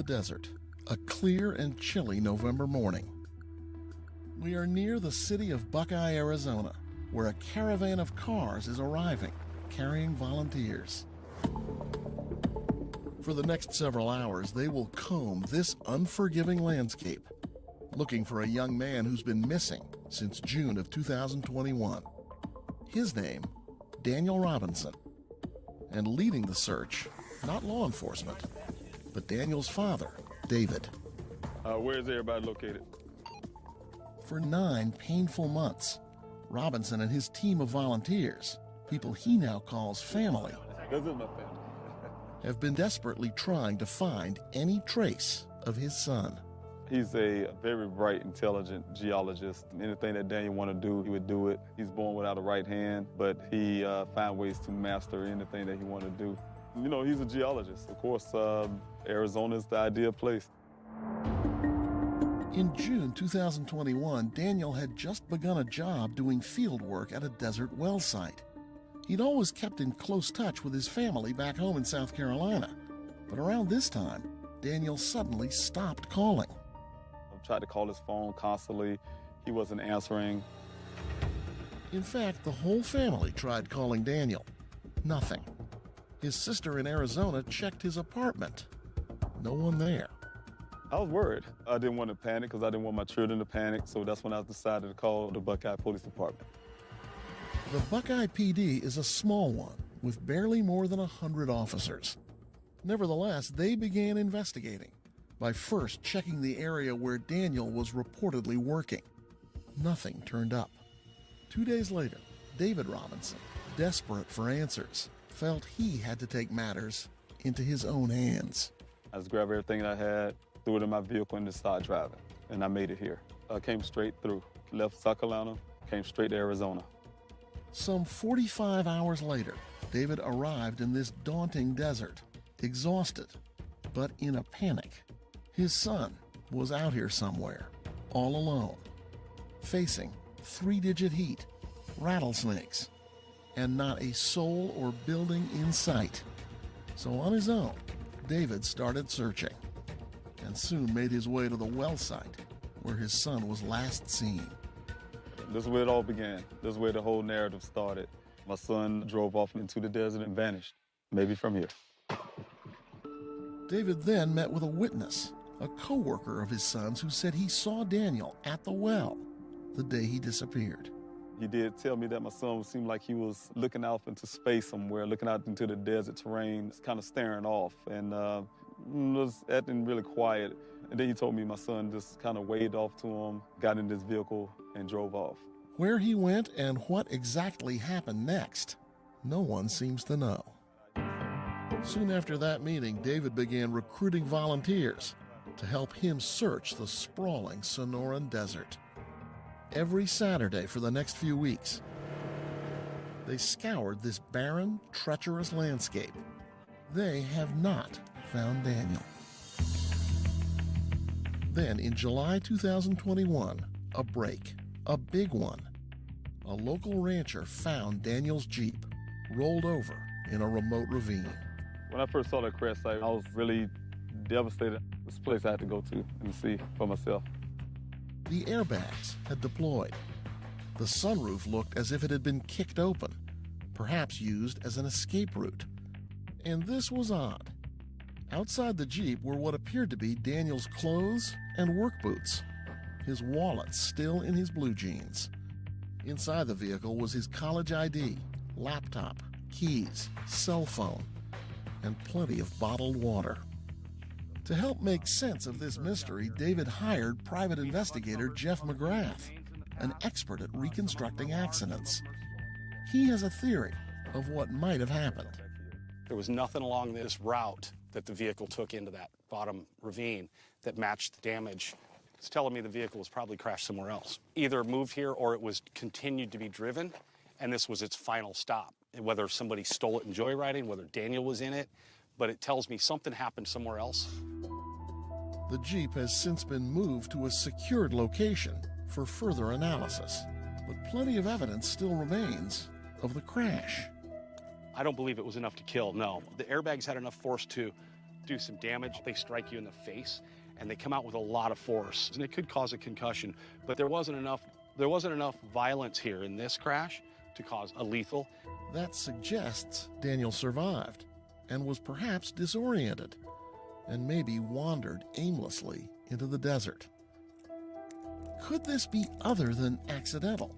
desert, a clear and chilly November morning. We are near the city of Buckeye, Arizona, where a caravan of cars is arriving, carrying volunteers. For the next several hours, they will comb this unforgiving landscape, looking for a young man who's been missing since June of 2021. His name, Daniel Robinson. And leading the search, not law enforcement, but Daniel's father, David. Where is everybody located? For 9 painful months, Robinson and his team of volunteers, people he now calls family, This is my family. have been desperately trying to find any trace of his son. He's a very bright, intelligent geologist. Anything that Daniel wanted to do, he would do it. He's born without a right hand, but he found ways to master anything that he wanted to do. You know, he's a geologist. Of course, Arizona is the ideal place. In June 2021, Daniel had just begun a job doing field work at a desert well site. He'd always kept in close touch with his family back home in South Carolina. But around this time, Daniel suddenly stopped calling. I tried to call his phone constantly. He wasn't answering. In fact, the whole family tried calling Daniel. Nothing. His sister in Arizona checked his apartment. No one there. I was worried. I didn't want to panic because I didn't want my children to panic, so that's when I decided to call the Buckeye Police Department. The Buckeye PD is a small one with barely more than 100 officers. Nevertheless, they began investigating by first checking the area where Daniel was reportedly working. Nothing turned up. 2 days later, David Robinson, desperate for answers, felt he had to take matters into his own hands. I just grabbed everything I had, threw it in my vehicle, and just started driving. And I made it here. I came straight through, left South Carolina, came straight to Arizona. Some 45 hours later, David arrived in this daunting desert, exhausted, but in a panic. His son was out here somewhere, all alone, facing 3-digit heat, rattlesnakes, and not a soul or building in sight. So on his own, David started searching, and soon made his way to the well site where his son was last seen. This is where it all began. This is where the whole narrative started. My son drove off into the desert and vanished, maybe from here. David then met with a witness, a co-worker of his son's, who said he saw Daniel at the well the day he disappeared. He did tell me that my son seemed like he was looking out into space somewhere, looking out into the desert terrain, kind of staring off, and was acting really quiet. And then he told me my son just kind of waved off to him, got in his vehicle, and drove off. Where he went and what exactly happened next, no one seems to know. Soon after that meeting, David began recruiting volunteers to help him search the sprawling Sonoran Desert. Every Saturday for the next few weeks, they scoured this barren, treacherous landscape. They have not found Daniel. Then, in July 2021, a break, a big one. A local rancher found Daniel's Jeep rolled over in a remote ravine. When I first saw that crash site, I was really devastated. It's a place I had to go to and see for myself. The airbags had deployed. The sunroof looked as if it had been kicked open, perhaps used as an escape route. And this was odd. Outside the Jeep were what appeared to be Daniel's clothes and work boots, his wallet still in his blue jeans. Inside the vehicle was his college ID, laptop, keys, cell phone, and plenty of bottled water. To help make sense of this mystery, David hired private investigator Jeff McGrath, an expert at reconstructing accidents. He has a theory of what might have happened. There was nothing along this route that the vehicle took into that bottom ravine that matched the damage. It's telling me the vehicle was probably crashed somewhere else. Either moved here or it was continued to be driven, and this was its final stop. And whether somebody stole it in joyriding, whether Daniel was in it, but it tells me something happened somewhere else. The Jeep has since been moved to a secured location for further analysis, but plenty of evidence still remains of the crash. I don't believe it was enough to kill, no. The airbags had enough force to do some damage. They strike you in the face, and they come out with a lot of force, and it could cause a concussion. But there wasn't enough violence here in this crash to cause a lethal. That suggests Daniel survived and was perhaps disoriented and maybe wandered aimlessly into the desert. Could this be other than accidental?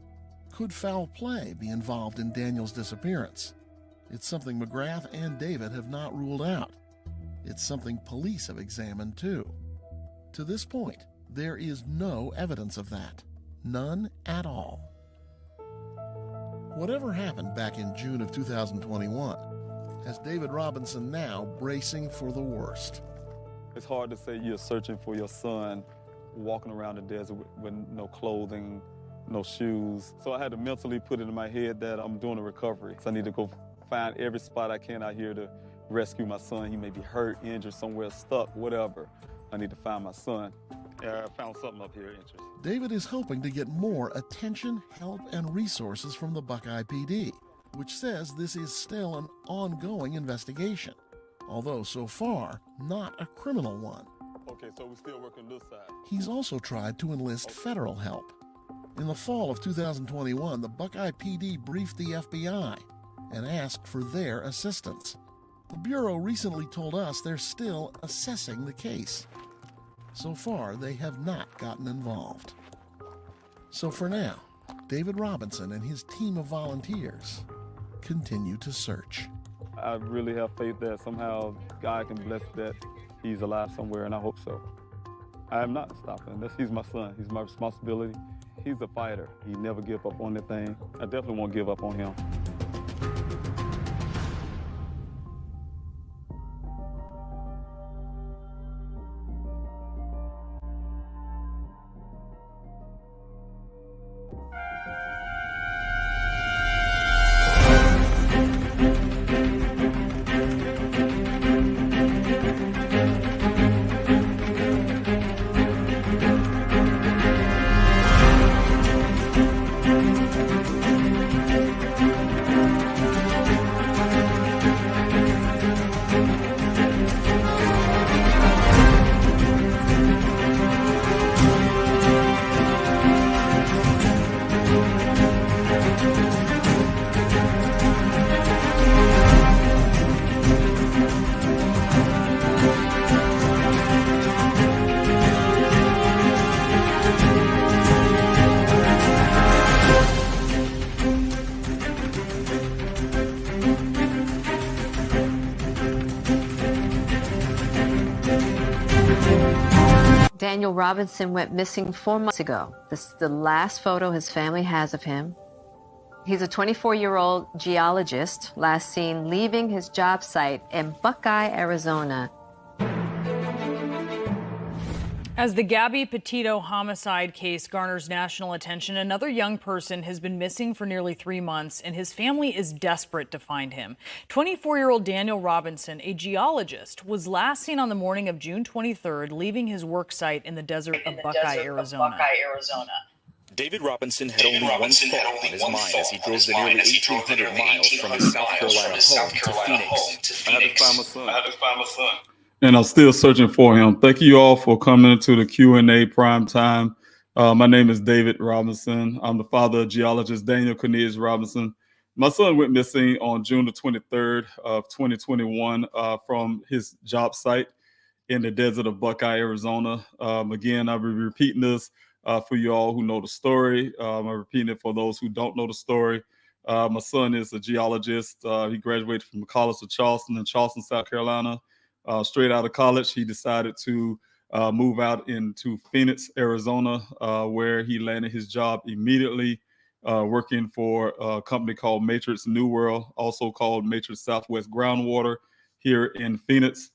Could foul play be involved in Daniel's disappearance? It's something McGrath and David have not ruled out. It's something police have examined too. To this point, there is no evidence of that. None at all. Whatever happened back in June of 2021 has David Robinson now bracing for the worst. It's hard to say you're searching for your son, walking around the desert with no clothing, no shoes. So I had to mentally put it in my head that I'm doing a recovery. So I need to go find every spot I can out here to rescue my son. He may be hurt, injured, somewhere stuck, whatever. I need to find my son. Yeah, I found something up here interesting. David is hoping to get more attention, help, and resources from the Buckeye PD, which says this is still an ongoing investigation, although so far not a criminal one. Okay, so we're still working this side. He's also tried to enlist federal help. In the fall of 2021, the Buckeye PD briefed the FBI and asked for their assistance. The Bureau recently told us they're still assessing the case. So far, they have not gotten involved. So for now, David Robinson and his team of volunteers continue to search. I really have faith that somehow God can bless that he's alive somewhere, and I hope so. I am not stopping. He's my son. He's my responsibility. He's a fighter. He never give up on anything. I definitely won't give up on him. Daniel Robinson went missing 4 months ago. This is the last photo his family has of him. He's a 24-year-old geologist, last seen leaving his job site in Buckeye, Arizona. As the Gabby Petito homicide case garners national attention, another young person has been missing for nearly 3 months, and his family is desperate to find him. 24-year-old Daniel Robinson, a geologist, was last seen on the morning of June 23rd, leaving his work site in the desert of Buckeye, Arizona. David Robinson had only one thought on his mind as he drove the nearly 1,800 miles from his South Carolina home to Phoenix. I had to find my son. And I'm still searching for him. Thank you all for coming to the Q&A Primetime. My name is David Robinson. I'm the father of geologist Daniel Robinson. My son went missing on June the 23rd of 2021 from his job site in the desert of Buckeye, Arizona. Again, I'll be repeating this for you all who know the story. I'm repeating it for those who don't know the story. My son is a geologist. He graduated from the College of Charleston in Charleston, South Carolina. Straight out of college, he decided to move out into Phoenix, Arizona, where he landed his job immediately, working for a company called Matrix New World, also called Matrix Southwest Groundwater here in Phoenix.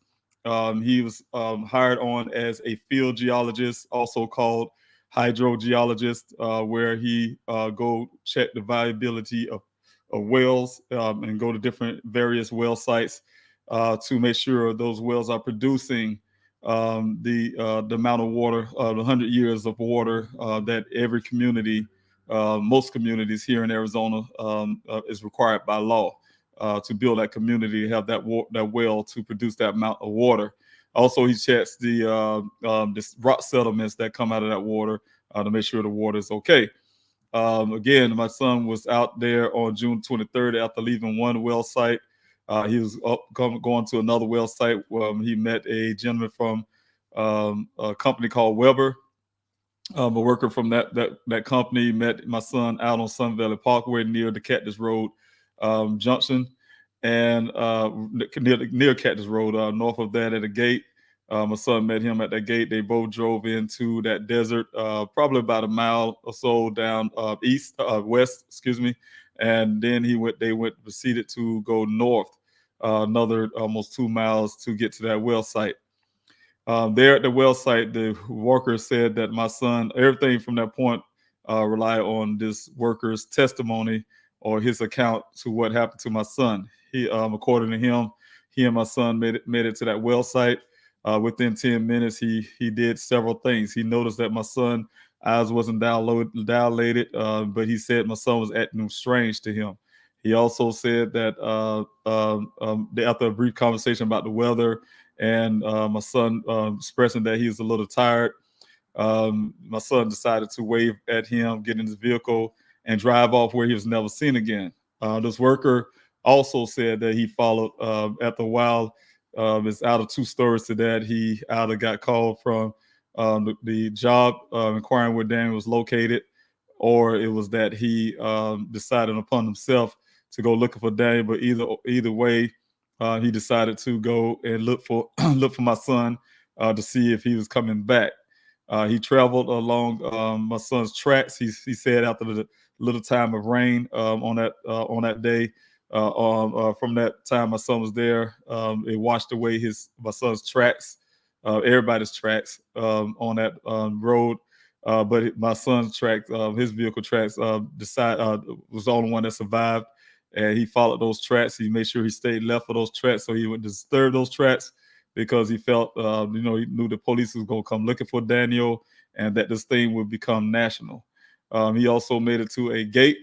He was hired on as a field geologist, also called hydrogeologist, where he go check the viability of wells and go to different various well sites to make sure those wells are producing the amount of water, the 100 years of water that every community, most communities here in Arizona is required by law to build that community, have that well to produce that amount of water. Also, he checks the rock settlements that come out of that water to make sure the water is okay. Again, my son was out there on June 23rd after leaving one well site. He was going to another well site. He met a gentleman from a company called Weber. A worker from that company met my son out on Sun Valley Parkway near the Cactus Road junction, and near Cactus Road, north of that at a gate. My son met him at that gate. They both drove into that desert, probably about a mile or so down west, excuse me. And then they proceeded to go north, another almost 2 miles to get to that well site. There at the well site, the worker said that my son, everything from that point rely on this worker's testimony or his account to what happened to my son. He, according to him, he and my son made it to that well site. Within 10 minutes, he did several things. He noticed that my son eyes wasn't dilated, but he said my son was acting strange to him. He also said that after a brief conversation about the weather and my son expressing that he was a little tired, my son decided to wave at him, get in his vehicle, and drive off where he was never seen again. This worker also said that he followed after a while. It's out of two stories to that. He either got called from the job inquiring where Daniel was located, or it was that he decided upon himself to go looking for Daniel. But either way, he decided to go and look for my son to see if he was coming back. He traveled along my son's tracks. He said after the little time of rain on that day. From that time my son was there, it washed away my son's tracks, everybody's tracks on that road. But my son's tracks, his vehicle tracks, was the only one that survived. And he followed those tracks. He made sure he stayed left of those tracks so he wouldn't disturb those tracks, because he felt, he knew the police was going to come looking for Daniel and that this thing would become national. He also made it to a gate.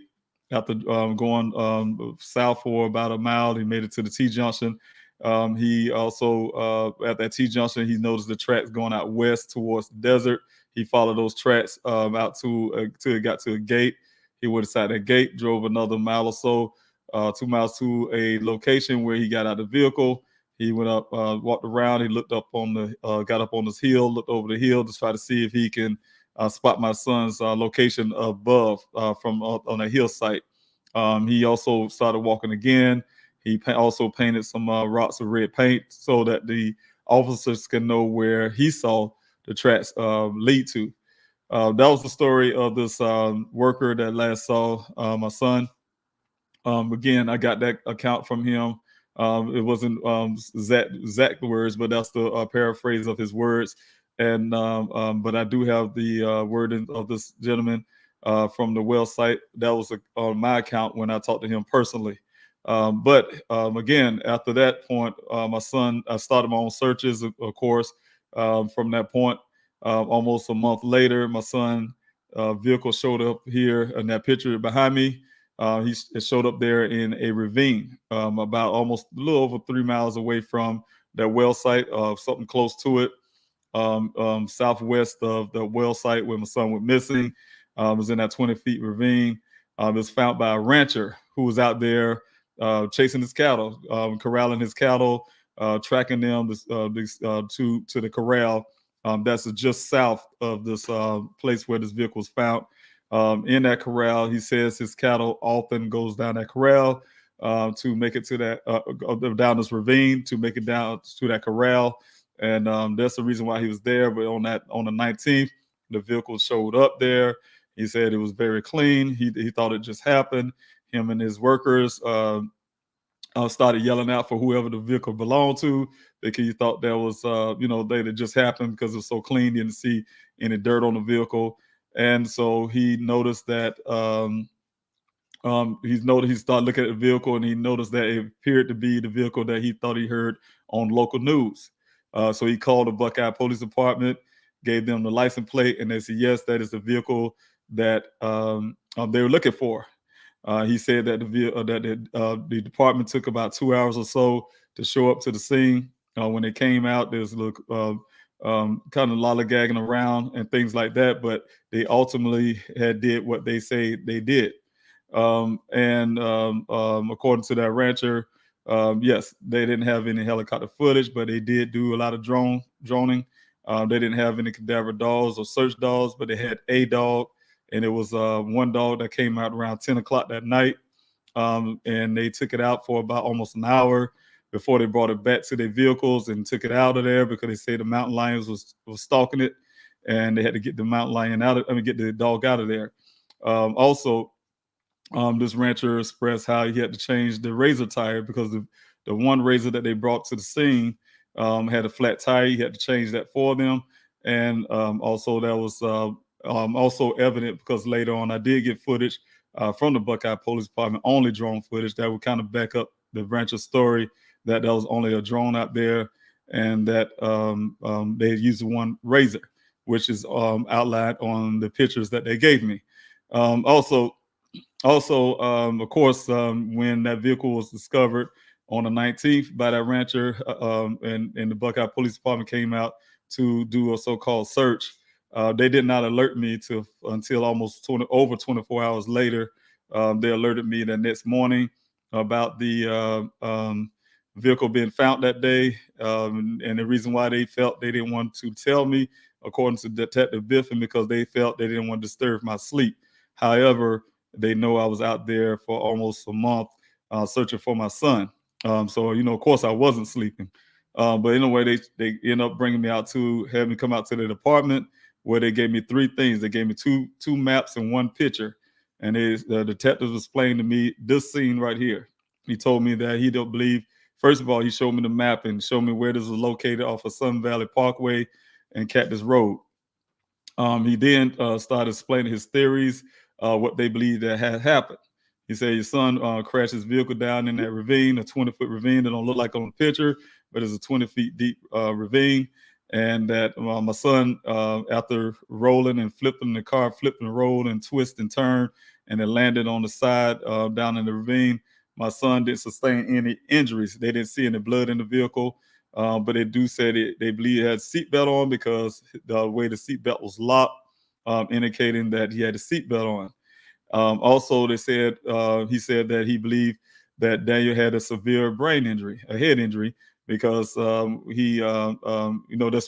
After going south for about a mile, he made it to the T-junction. He also, at that T-junction, he noticed the tracks going out west towards the desert. He followed those tracks out till it got to a gate. He went inside that gate, drove another mile or so, 2 miles to a location where he got out of the vehicle. He went up, walked around. He looked up got up on his hill, looked over the hill to try to see if he can spot my son's location above on a hill site. He also started walking again. He also painted some rocks of red paint so that the officers can know where he saw the tracks lead to. That was the story of this worker that last saw my son. Again, I got that account from him. It wasn't exact words, but that's the paraphrase of his words. And but I do have the wording of this gentleman from the well site. That was on my account when I talked to him personally. But again, after that point, my son, I started my own searches, of course. From that point, almost a month later, my son vehicle showed up here in that picture behind me. He showed up there in a ravine, about almost a little over 3 miles away from that well site, something close to it. Southwest of the well site where my son went missing, was in that 20-foot ravine. It was found by a rancher who was out there chasing his cattle, corralling his cattle, tracking them to the corral. That's just south of this place where this vehicle was found. In that corral, he says his cattle often goes down that corral to make it to that down this ravine to make it down to that corral. And that's the reason why he was there. But on the 19th, the vehicle showed up there. He said it was very clean. He thought it just happened. Him and his workers started yelling out for whoever the vehicle belonged to, because he thought that was, that just happened because it was so clean. He didn't see any dirt on the vehicle. And so he noticed that he started looking at the vehicle, and he noticed that it appeared to be the vehicle that he thought he heard on local news. So he called the Buckeye Police Department, gave them the license plate, and they said, yes, that is the vehicle that they were looking for. He said that the department took about 2 hours or so to show up to the scene. When they came out, there was a little kind of lollygagging around and things like that, but they ultimately had did what they say they did. According to that rancher, yes, they didn't have any helicopter footage, but they did do a lot of droning. They didn't have any cadaver dogs or search dogs, but they had a dog, and it was one dog that came out around 10 o'clock that night. And they took it out for about almost an hour before they brought it back to their vehicles and took it out of there because they say the mountain lions was stalking it, and they had to get the mountain lion get the dog out of there. This rancher expressed how he had to change the razor tire because the one razor that they brought to the scene had a flat tire. He had to change that for them. And also that was also evident because later on I did get footage from the Buckeye Police Department, only drone footage that would kind of back up the rancher's story that there was only a drone out there and that they used one razor, which is outlined on the pictures that they gave me. Of course, when that vehicle was discovered on the 19th by that rancher and the Buckeye Police Department came out to do a so-called search, they did not alert me until almost over 24 hours later. They alerted me the next morning about the vehicle being found that day. And the reason why they felt they didn't want to tell me, according to Detective Biffin, because they felt they didn't want to disturb my sleep. However, they know I was out there for almost a month searching for my son. So, of course I wasn't sleeping. But anyway, they ended up bringing me out to have me come out to the department where they gave me three things. They gave me two maps and one picture. And the detectives was explaining to me this scene right here. He told me that he don't believe, first of all, he showed me the map and showed me where this was located off of Sun Valley Parkway and Cactus Road. He then started explaining his theories, what they believe that had happened. He said your son crashed his vehicle down in that ravine, a 20-foot ravine that don't look like on the picture, but it's a 20 feet deep ravine. And that my son, after rolling and flipping the car, flipped and rolled and twist and turn, and it landed on the side down in the ravine. My son didn't sustain any injuries. They didn't see any blood in the vehicle, but they do say they believe he had a seatbelt on because the way the seatbelt was locked, indicating that he had a seatbelt on. Also, he said that he believed that Daniel had a severe brain injury, a head injury, because that's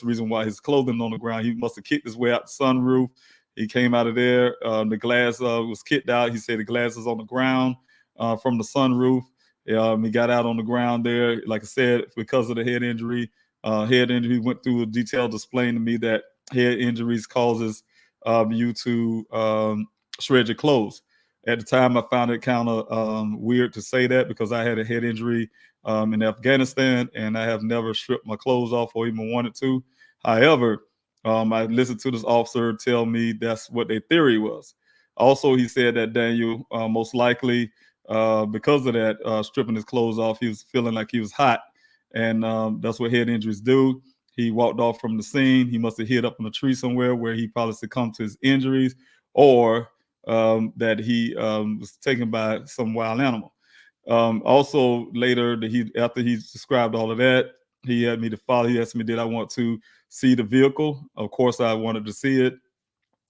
the reason why his clothing on the ground. He must have kicked his way out the sunroof. He came out of there. The glass was kicked out. He said the glass is on the ground from the sunroof. He got out on the ground there. Like I said, because of the head injury, went through a detailed explain to me that head injuries causes you to shred your clothes. At the time, I found it kind of weird to say that because I had a head injury in Afghanistan, and I have never stripped my clothes off or even wanted to. However, I listened to this officer tell me that's what their theory was. Also, he said that Daniel most likely, because of that, stripping his clothes off, he was feeling like he was hot, and that's what head injuries do. He walked off from the scene. He must have hid up in a tree somewhere where he probably succumbed to his injuries, or that he was taken by some wild animal. Also, later, after he described all of that, he had me to follow. He asked me, did I want to see the vehicle? Of course, I wanted to see it.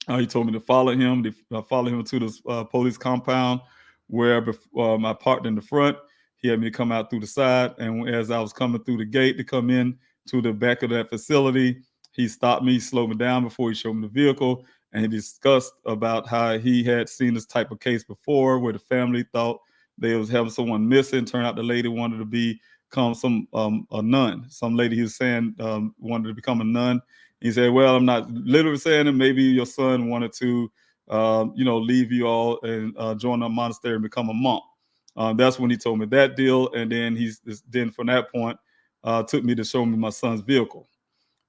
He told me to follow him. Follow him to the police compound where I parked in the front. He had me come out through the side. And as I was coming through the gate to come in to the back of that facility, he stopped me, slowed me down before he showed me the vehicle. And he discussed about how he had seen this type of case before where the family thought they was having someone missing. Turned out the lady wanted to become a nun. Some lady he was saying wanted to become a nun. He said, well, I'm not literally saying it. Maybe your son wanted to, leave you all and join a monastery and become a monk. That's when he told me that deal. And then from that point, took me to show me my son's vehicle.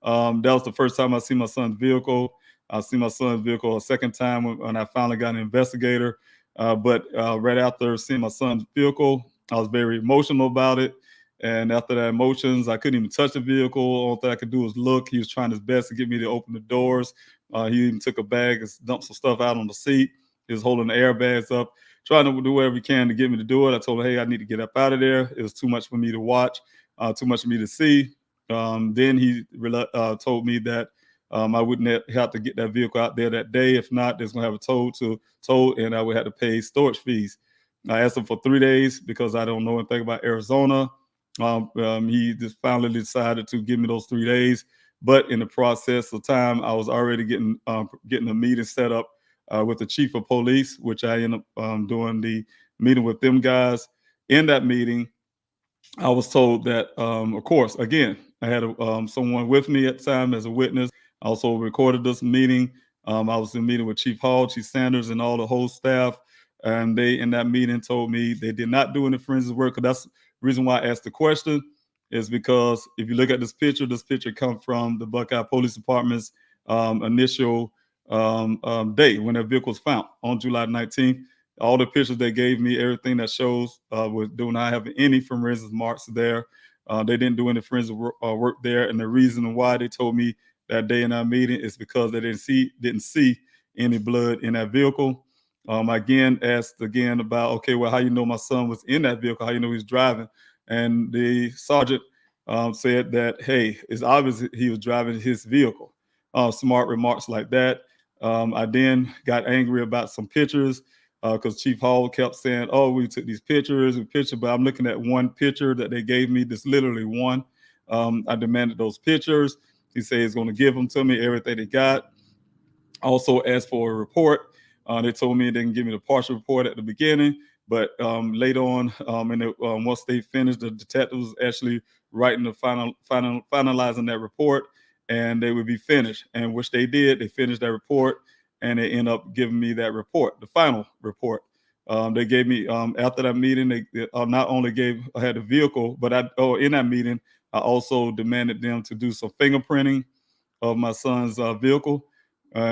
That was the first time I see my son's vehicle. I see my son's vehicle a second time when I finally got an investigator. But right after seeing my son's vehicle, I was very emotional about it. And after that emotions, I couldn't even touch the vehicle. All that I could do was look. He was trying his best to get me to open the doors. He even took a bag and dumped some stuff out on the seat. He was holding the airbags up, trying to do whatever he can to get me to do it. I told him, hey, I need to get up out of there. It was too much for me to watch, too much for me to see. Then he told me that I wouldn't have to get that vehicle out there that day. If not, there's going to have a tow, and I would have to pay storage fees. I asked him for 3 days because I don't know anything about Arizona. He just finally decided to give me those 3 days. But in the process of time, I was already getting a meeting set up with the chief of police, which I ended up doing the meeting with them guys. In that meeting, I was told that, of course, again, I had someone with me at the time as a witness. I also recorded this meeting. I was in a meeting with Chief Hall, Chief Sanders, and all the whole staff. And they, in that meeting, told me they did not do any forensic work. Because that's the reason why I asked the question, is because if you look at this picture comes from the Buckeye Police Department's initial day when that vehicle was found on July 19th. All the pictures they gave me, everything that shows do not have any forensic marks there. They didn't do any forensic work there. And the reason why they told me that day in our meeting is because they didn't see any blood in that vehicle. I again asked about, okay, well, how you know my son was in that vehicle? How you know he's driving? And the sergeant said that, hey, it's obvious he was driving his vehicle. Smart remarks like that. I then got angry about some pictures because Chief Hall kept saying, oh, we took these pictures, but I'm looking at one picture that they gave me, that's literally one. I demanded those pictures. He said he's going to give them to me, everything they got. I also asked for a report. They told me they can give me the partial report at the beginning, but later on, once they finished, the detective was actually writing the finalizing that report, and they would be finished. And which they did. They finished that report, and they end up giving me that report, the final report. They gave me after that meeting. They not only I had the vehicle, but in that meeting, I also demanded them to do some fingerprinting of my son's vehicle.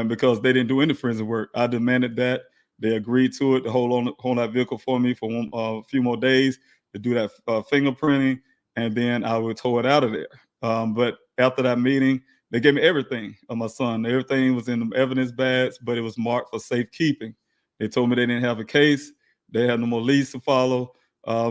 Because they didn't do any forensic work. I demanded that. They agreed to it to hold that vehicle for me for a few more days to do that fingerprinting, and then I would tow it out of there. But after that meeting, they gave me everything of my son. Everything was in the evidence bags, but it was marked for safekeeping. They told me they didn't have a case. They had no more leads to follow.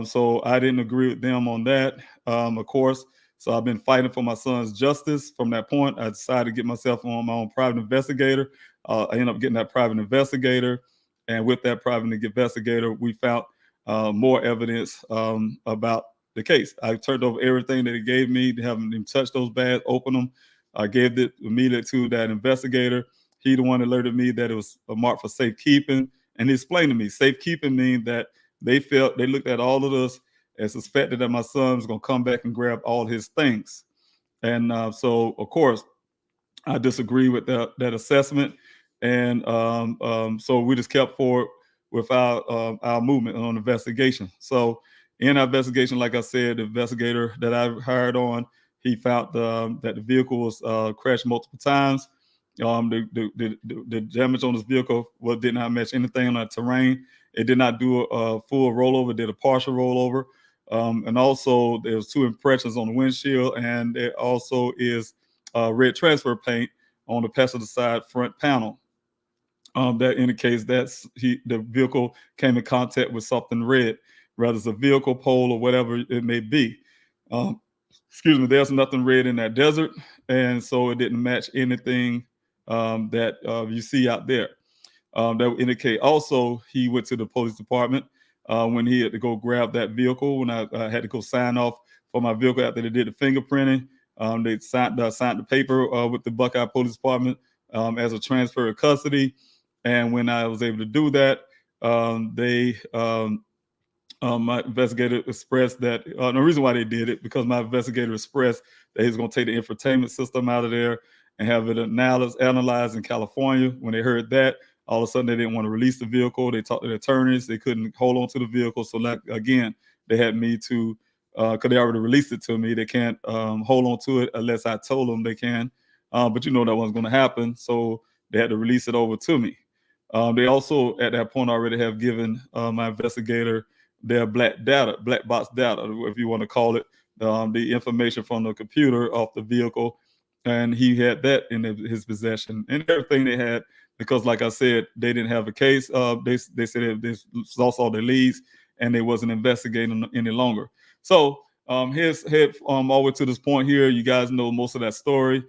So I didn't agree with them on that, of course. So I've been fighting for my son's justice. From that point, I decided to get myself on my own private investigator. I ended up getting that private investigator. And with that private investigator, we found more evidence about the case. I turned over everything that he gave me, haven't even touched those bags, opened them. I gave it immediately to that investigator. He the one alerted me that it was a mark for safekeeping. And he explained to me, safekeeping means that they looked at all of us and suspected that my son was going to come back and grab all his things. And so, of course, I disagree with that assessment. And so we just kept forward with our movement on investigation. So in our investigation, like I said, the investigator that I hired on, he found that the vehicle was crashed multiple times. The damage on this vehicle did not match anything on the terrain. It did not do a full rollover, did a partial rollover. And also there's 2 impressions on the windshield, and there also is red transfer paint on the passenger side front panel. That indicates that the vehicle came in contact with something red, whether it's a vehicle pole or whatever it may be. There's nothing red in that desert, and so it didn't match anything that you see out there. That would indicate also he went to the police department when he had to go grab that vehicle, when I had to go sign off for my vehicle after they did the fingerprinting. They signed the paper with the Buckeye Police Department as a transfer of custody. And when I was able to do that, my investigator expressed that the reason why they did it, because my investigator expressed that he's going to take the infotainment system out of there and have it analyzed in California. When they heard that, all of a sudden they didn't want to release the vehicle. They talked to the attorneys. They couldn't hold on to the vehicle. So again, they had me to, because they already released it to me. They can't hold on to it unless I told them they can. But that wasn't going to happen. So they had to release it over to me. They also, at that point, already have given my investigator their black box data, if you want to call it, the information from the computer off the vehicle. And he had that in his possession and everything they had, because like I said, they didn't have a case. They said they lost all their leads and they wasn't investigating any longer. So head all the way to this point here. You guys know most of that story.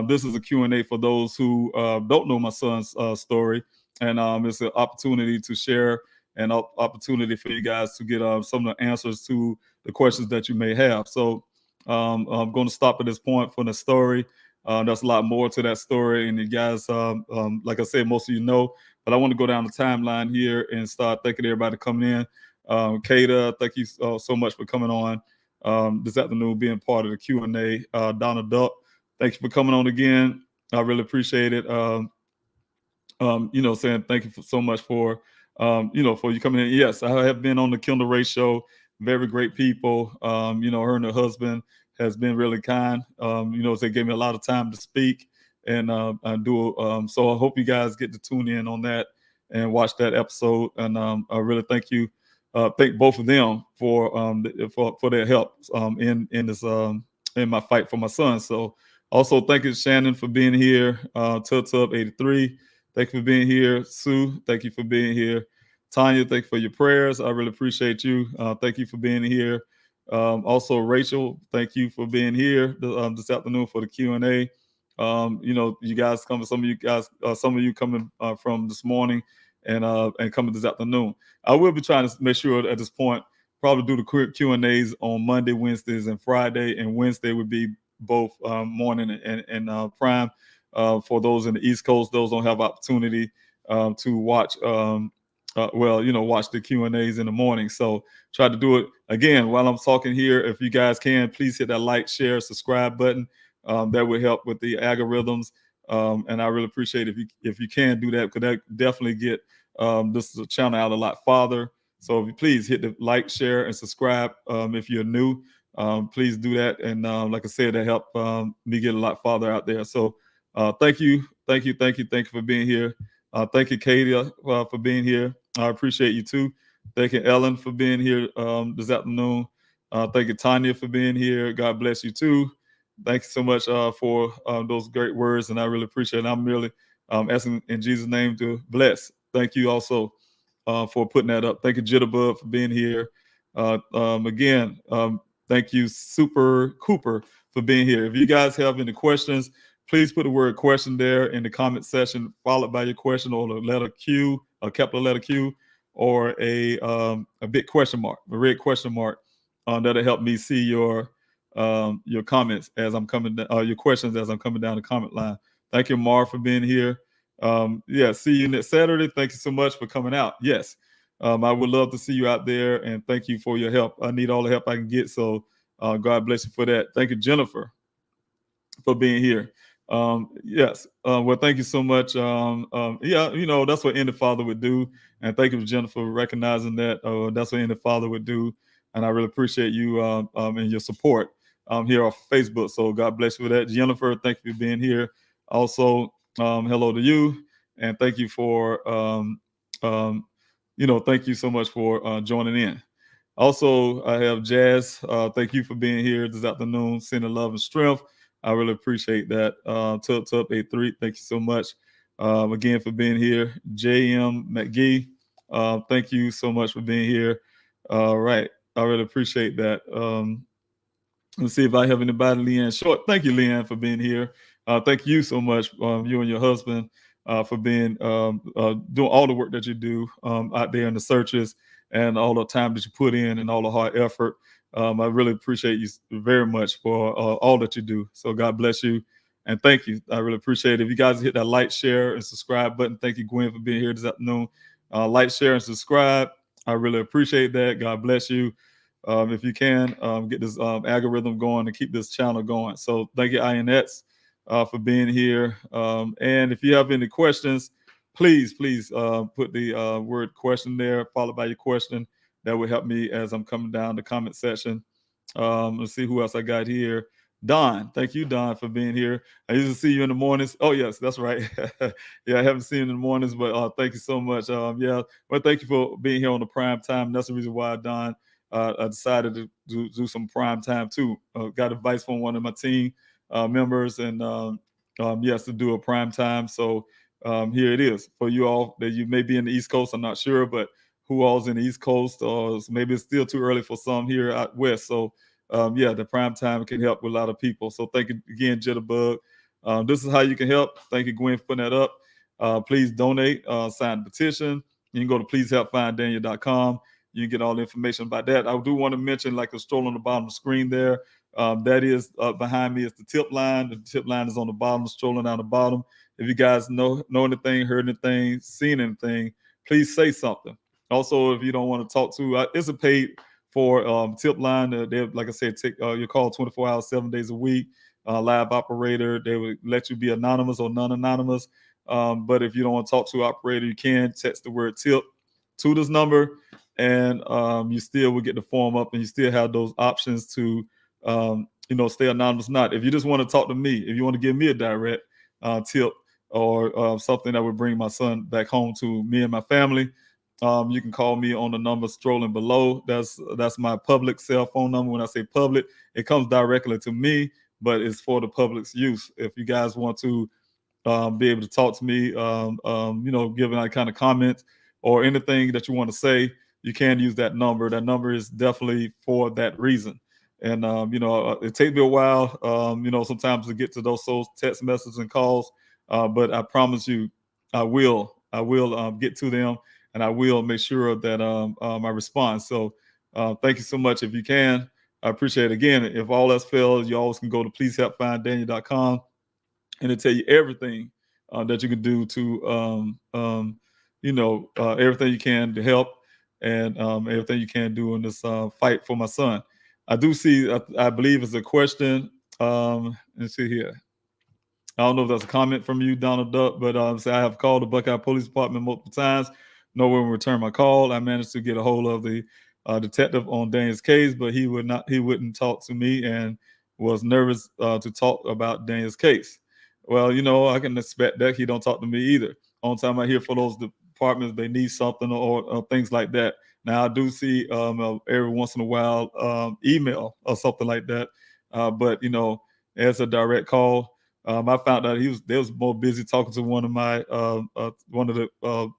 This is a Q&A for those who don't know my son's story, and it's an opportunity to share and opportunity for you guys to get some of the answers to the questions that you may have. So I'm going to stop at this point for the story. There's a lot more to that story, and you guys, like I said, most of you know, but I want to go down the timeline here and start thanking everybody coming in. Kata, thank you so much for coming on this afternoon, being part of the Q&A. Donna Duck, thank you for coming on again. I really appreciate it. Saying thank you so much for you coming in. Yes, I have been on the Kendall Ray show. Very great people. Her and her husband has been really kind. They gave me a lot of time to speak and do. So I hope you guys get to tune in on that and watch that episode. And I really thank you. Thank both of them for their help in this in my fight for my son. So also thank you, Shannon, for being here. Tub 83, thank you for being here. Sue, thank you for being here. Tanya, thank you for your prayers. I really appreciate you. Thank you for being here. Also, Rachel, thank you for being here this afternoon for the Q&A. You guys coming, some of you coming from this morning and coming this afternoon. I will be trying to make sure at this point, probably do the quick Q&As on Monday, Wednesdays, and Friday. And Wednesday would be both morning and prime. For those in the East Coast, those don't have opportunity to watch. Watch the Q&As in the morning. So try to do it again while I'm talking here. If you guys can, please hit that like, share, subscribe button. That would help with the algorithms. And I really appreciate if you can do that, because that definitely get this channel out a lot farther. So if you please hit the like, share, and subscribe. If you're new, please do that. And like I said, that help me get a lot farther out there. So thank you for being here. Thank you, Katie, for being here. I appreciate you too. Thank you, Ellen, for being here this afternoon. Thank you, Tanya, for being here. God bless you too. Thank you so much for those great words, and I really appreciate it. I'm really asking in Jesus' name to bless. Thank you also for putting that up. Thank you, Jitterbug, for being here. Again, thank you, Super Cooper, for being here. If you guys have any questions, please put the word question there in the comment section, followed by your question, or the letter Q, a capital letter Q, or a big question mark, a red question mark. That'll help me see your comments as I'm coming down, your questions as I'm coming down the comment line. Thank you, Mar, for being here. See you next Saturday. Thank you so much for coming out. Yes, I would love to see you out there, and thank you for your help. I need all the help I can get, so God bless you for that. Thank you, Jennifer, for being here. Well, thank you so much. That's what any father would do, and thank you, Jennifer, for recognizing that. That's what any father would do, and I really appreciate you and your support here on Facebook. So God bless you for that. Jennifer, thank you for being here. Also, hello to you, and thank you for thank you so much for joining in. Also, I have Jazz. Thank you for being here this afternoon, sending love and strength. I really appreciate that. Tub 83, thank you so much again for being here. JM McGee, thank you so much for being here. All right, I really appreciate that. Let's see if I have anybody. Leanne Short, thank you, Leanne, for being here. Thank you so much, you and your husband, for being doing all the work that you do out there in the searches, and all the time that you put in, and all the hard effort. I really appreciate you very much for all that you do. So God bless you, and thank you. I really appreciate it. If you guys hit that like, share, and subscribe button. Thank you, Gwen, for being here this afternoon. Like, share, and subscribe. I really appreciate that. God bless you. If you can, get this algorithm going and keep this channel going. So thank you, INX, for being here. And if you have any questions, please put the word question there, followed by your question. That would help me as I'm coming down the comment section. Let's see who else I got here. Don, thank you, Don, for being here. I usually see you in the mornings. Oh, yes, that's right. Yeah, I haven't seen you in the mornings, but thank you so much. Well, thank you for being here on the prime time. That's the reason why, Don, I decided to do some prime time too. Got advice from one of my team members, and to do a prime time. So here it is for you all that you may be in the East Coast. I'm not sure, but who all's in the East Coast, or maybe it's still too early for some here out west. So the Primetime can help with a lot of people. So thank you again, Jitterbug. This is how you can help. Thank you, Gwen, for putting that up. Please donate, sign the petition. You can go to pleasehelpfinddaniel.com. You can get all the information about that. I do want to mention, like a stroll on the bottom of the screen there. That is behind me is the tip line. The tip line is on the bottom, strolling down the bottom. If you guys know anything, heard anything, seen anything, please say something. Also, if you don't want to talk to, it's a paid for tip line. They, like I said, take your call 24 hours, 7 days a week. Live operator. They would let you be anonymous or non-anonymous. But if you don't want to talk to an operator, you can text the word tip to this number, and you still will get the form up, and you still have those options to stay anonymous. Not if you just want to talk to me, if you want to give me a direct tip or something that would bring my son back home to me and my family, you can call me on the number strolling below. That's my public cell phone number. When I say public, it comes directly to me, but it's for the public's use. If you guys want to be able to talk to me, give any kind of comments or anything that you want to say, you can use that number. That number is definitely for that reason. And, it takes me a while, sometimes to get to those text messages and calls. But I promise you, I will get to them, and I will make sure that I respond. So thank you so much. If you can, I appreciate it. Again, if all else fails, you always can go to pleasehelpfinddaniel.com, and it'll tell you everything that you can do to, everything you can to help, and everything you can do in this fight for my son. I do see, I believe it's a question. Let's see here. I don't know if that's a comment from you, Donald Duck, but say I have called the Buckeye Police Department multiple times. No one will return my call. I managed to get a hold of the detective on Daniel's case, but he wouldn't talk to me, and was nervous to talk about Daniel's case. Well, I can expect that he don't talk to me either. Only time I hear for those departments, they need something or things like that. Now I do see every once in a while email or something like that, but as a direct call, I found out they was more busy talking to one of the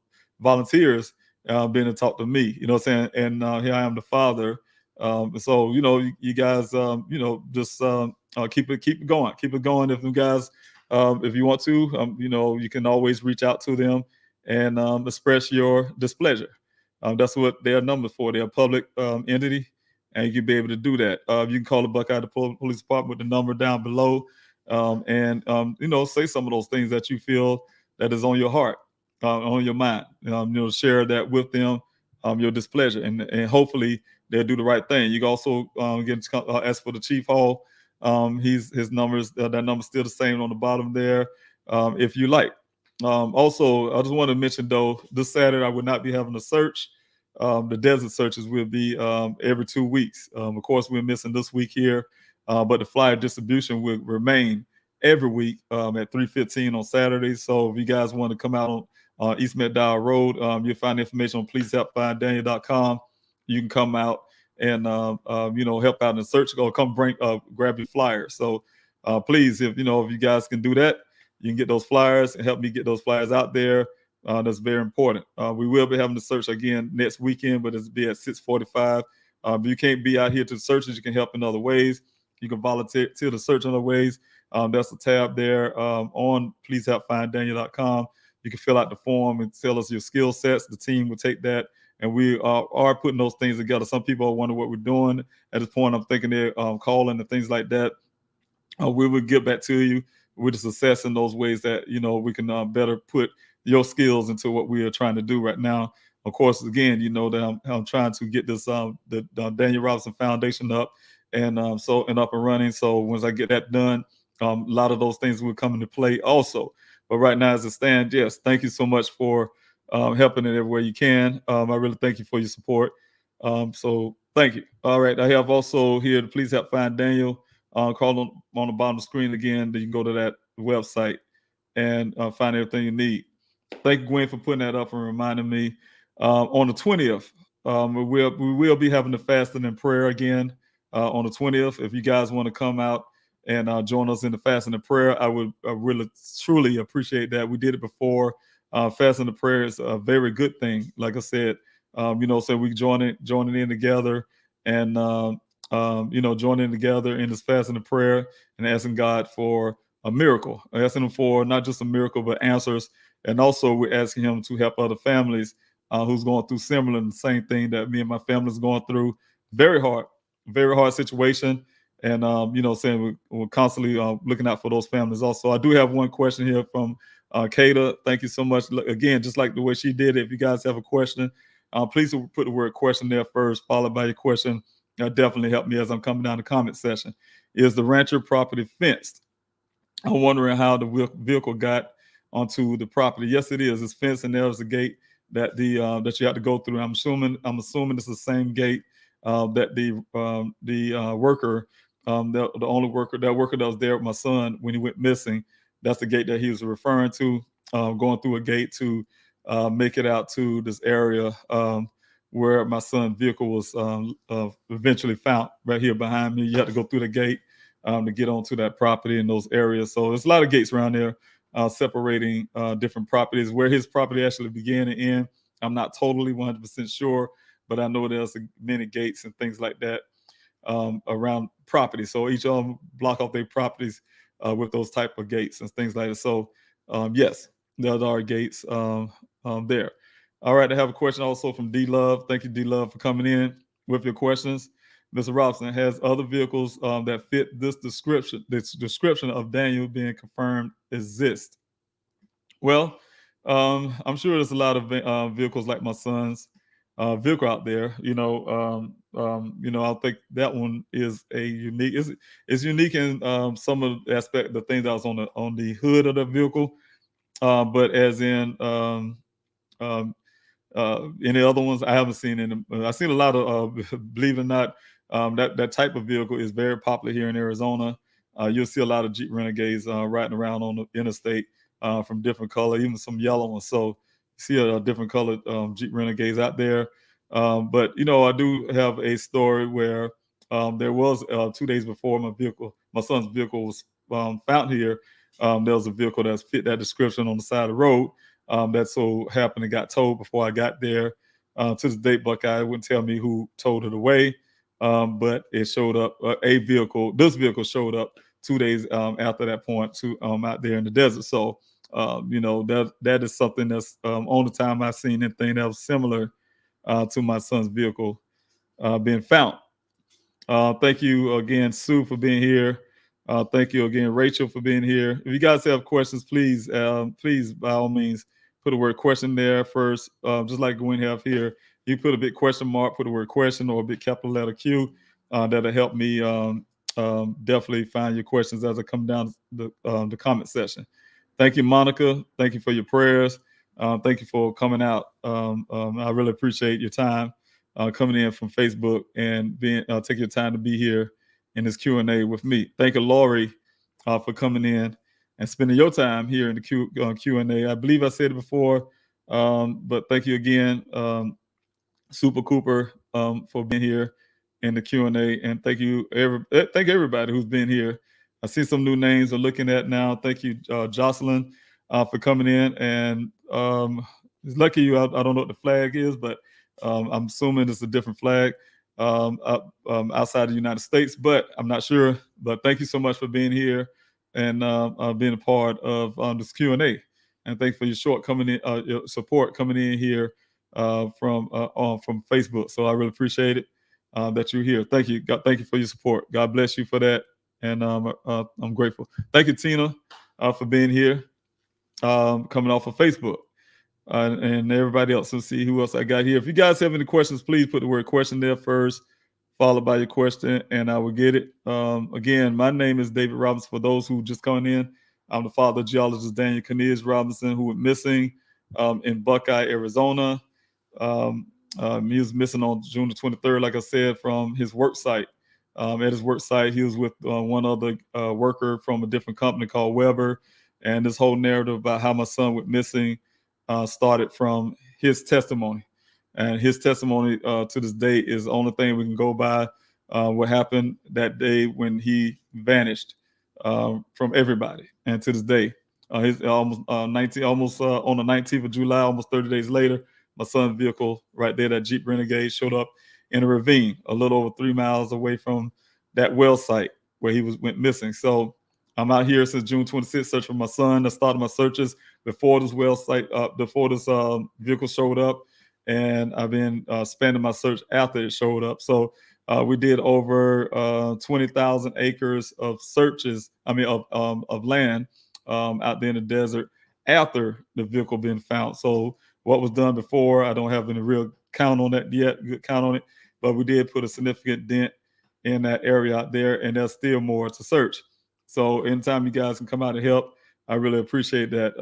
volunteers being to talk to me. You know what I'm saying? And here I am, the father. So you guys, just keep it going. Keep it going. If you guys, if you want to, you can always reach out to them and express your displeasure. That's what their numbers for. They're a public entity, and you can be able to do that. You can call the Buckeye Police Department with the number down below, and say some of those things that you feel that is on your heart, on your mind. Share that with them, your displeasure, and hopefully they'll do the right thing. You can also ask for the Chief Hall. His numbers, that number's still the same on the bottom there, if you like. Also, I just want to mention, though, this Saturday I will not be having a search. The desert searches will be every 2 weeks. Of course, we're missing this week here, but the flyer distribution will remain every week at 3:15 on Saturdays. So if you guys want to come out on East McDowell Road, you'll find information on pleasehelpfinddaniel.com. You can come out and help out in the search, or come grab your flyer. So please, if you guys can do that, you can get those flyers and help me get those flyers out there. That's very important. We will be having the search again next weekend, but it'll be at 6:45. If you can't be out here to the searches, you can help in other ways. You can volunteer to the search in other ways. That's a tab there on pleasehelpfinddaniel.com. You can fill out the form and tell us your skill sets. The team will take that, and we are putting those things together. Some people wonder what we're doing. At this point, I'm thinking they're calling and things like that. We will get back to you. We're just assessing those ways that we can better put your skills into what we are trying to do right now. Of course, again, that I'm trying to get this the Daniel Robinson Foundation up and up and running. So once I get that done, a lot of those things will come into play also. But right now, as it stands, yes, thank you so much for helping it everywhere you can. I really thank you for your support. So thank you. All right, I have also here to Please Help Find Daniel. Call on the bottom of the screen again. Then you can go to that website and find everything you need. Thank you, Gwen, for putting that up and reminding me. On the 20th, we will be having the fasting and prayer again on the 20th. If you guys want to come out and join us in the fasting and prayer, I would really, truly appreciate that. We did it before. Fasting and prayer is a very good thing. Like I said, so we joining in together and joining together in this fasting and prayer and asking God for a miracle, asking him for not just a miracle, but answers. And also we're asking him to help other families who's going through similar and the same thing that me and my family is going through. Very hard situation. And, saying we're constantly looking out for those families also. I do have one question here from Kata. Thank you so much. Again, just like the way she did it, if you guys have a question, please put the word question there first, followed by your question. That definitely helped me as I'm coming down the comment section. Is the rancher property fenced? I'm wondering how the vehicle got onto the property. Yes, it is. It's fenced, and there's a gate that that you have to go through. I'm assuming it's the same gate that the worker, the only worker that was there with my son when he went missing. That's the gate that he was referring to. Going through a gate to make it out to this area where my son's vehicle was eventually found, right here behind me. You have to go through the gate to get onto that property in those areas. So there's a lot of gates around there separating different properties. Where his property actually began and end, I'm not totally 100% sure, but I know there's many gates and things like that around property. So each of them block off their properties with those type of gates and things like that. So yes, there are gates there. All right, I have a question also from D Love. Thank you, D Love, for coming in with your questions. Mr. Robinson, has other vehicles that fit this description of Daniel being confirmed exist? Well, I'm sure there's a lot of vehicles like my son's vehicle out there. I think that one is unique. It's unique in some of the aspect, the things that was on the hood of the vehicle, but as in any other ones, I haven't seen any. I've seen a lot of, believe it or not, that type of vehicle is very popular here in Arizona. You'll see a lot of Jeep Renegades riding around on the interstate from different color, even some yellow ones. So you see a different colored Jeep Renegades out there. But I do have a story where there was 2 days before my son's vehicle was found here. There was a vehicle that fit that description on the side of the road. That so happened and got towed before I got there. To this date, Buckeye wouldn't tell me who towed it away, but it showed up. This vehicle showed up 2 days after that point out there in the desert. So, that is something that's only time I've seen anything that was similar to my son's vehicle being found. Thank you again, Sue, for being here. Thank you again, Rachel, for being here. If you guys have questions, please, by all means, put the word question there first. Just like Gwen have here, you put a big question mark, put the word question or a big capital letter Q. That'll help me definitely find your questions as I come down the comment section. Thank you, Monica. Thank you for your prayers. Thank you for coming out. I really appreciate your time coming in from Facebook and taking your time to be here in this Q&A with me. Thank you, Lori, for coming in and spending your time here in the Q&A. I believe I said it before, but thank you again, Super Cooper, for being here in the Q&A, and thank everybody who's been here. I see some new names I'm looking at now. Thank you, Jocelyn, for coming in, and it's lucky you. I don't know what the flag is, but I'm assuming it's a different flag outside the United States, but I'm not sure. But thank you so much for being here and being a part of this Q&A. And thank you for your support coming in here from Facebook. So I really appreciate it that you're here. Thank you. Thank you for your support. God bless you for that. And I'm grateful. Thank you, Tina, for being here, coming off of Facebook. And everybody else. Let's see who else I got here. If you guys have any questions, please put the word question there first, followed by your question, and I will get it. Again, my name is David Robinson. For those who just coming in, I'm the father of geologist Daniel Robinson, who went missing in Buckeye, Arizona. He was missing on June the 23rd, like I said, from his work site. At his work site, he was with one other worker from a different company called Weber. And this whole narrative about how my son went missing started from his testimony. And his testimony to this day is the only thing we can go by. What happened that day when he vanished from everybody. And to this day, his almost on the 19th of July, almost 30 days later, my son's vehicle right there, that Jeep Renegade, showed up in a ravine a little over 3 miles away from that well site where he went missing. So I'm out here since June 26th searching for my son. I started my searches before this well site, before this vehicle showed up, and I've been expanding my search after it showed up. So we did over 20,000 acres of searches. Of land out there in the desert after the vehicle been found. So what was done before, I don't have any real count on that yet, good count on it, but we did put a significant dent in that area out there, and there's still more to search. So anytime you guys can come out and help, I really appreciate that.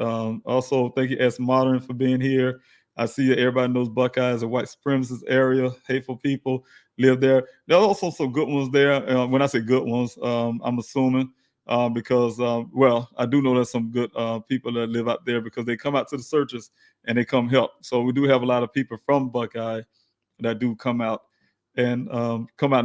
Also, thank you, S. Modern, for being here. I see everybody knows Buckeye is a white supremacist area. Hateful people live there. There are also some good ones there. When I say good ones, I'm assuming because, well, I do know there's some good people that live out there because they come out to the searches and they come help. So we do have a lot of people from Buckeye that do come out and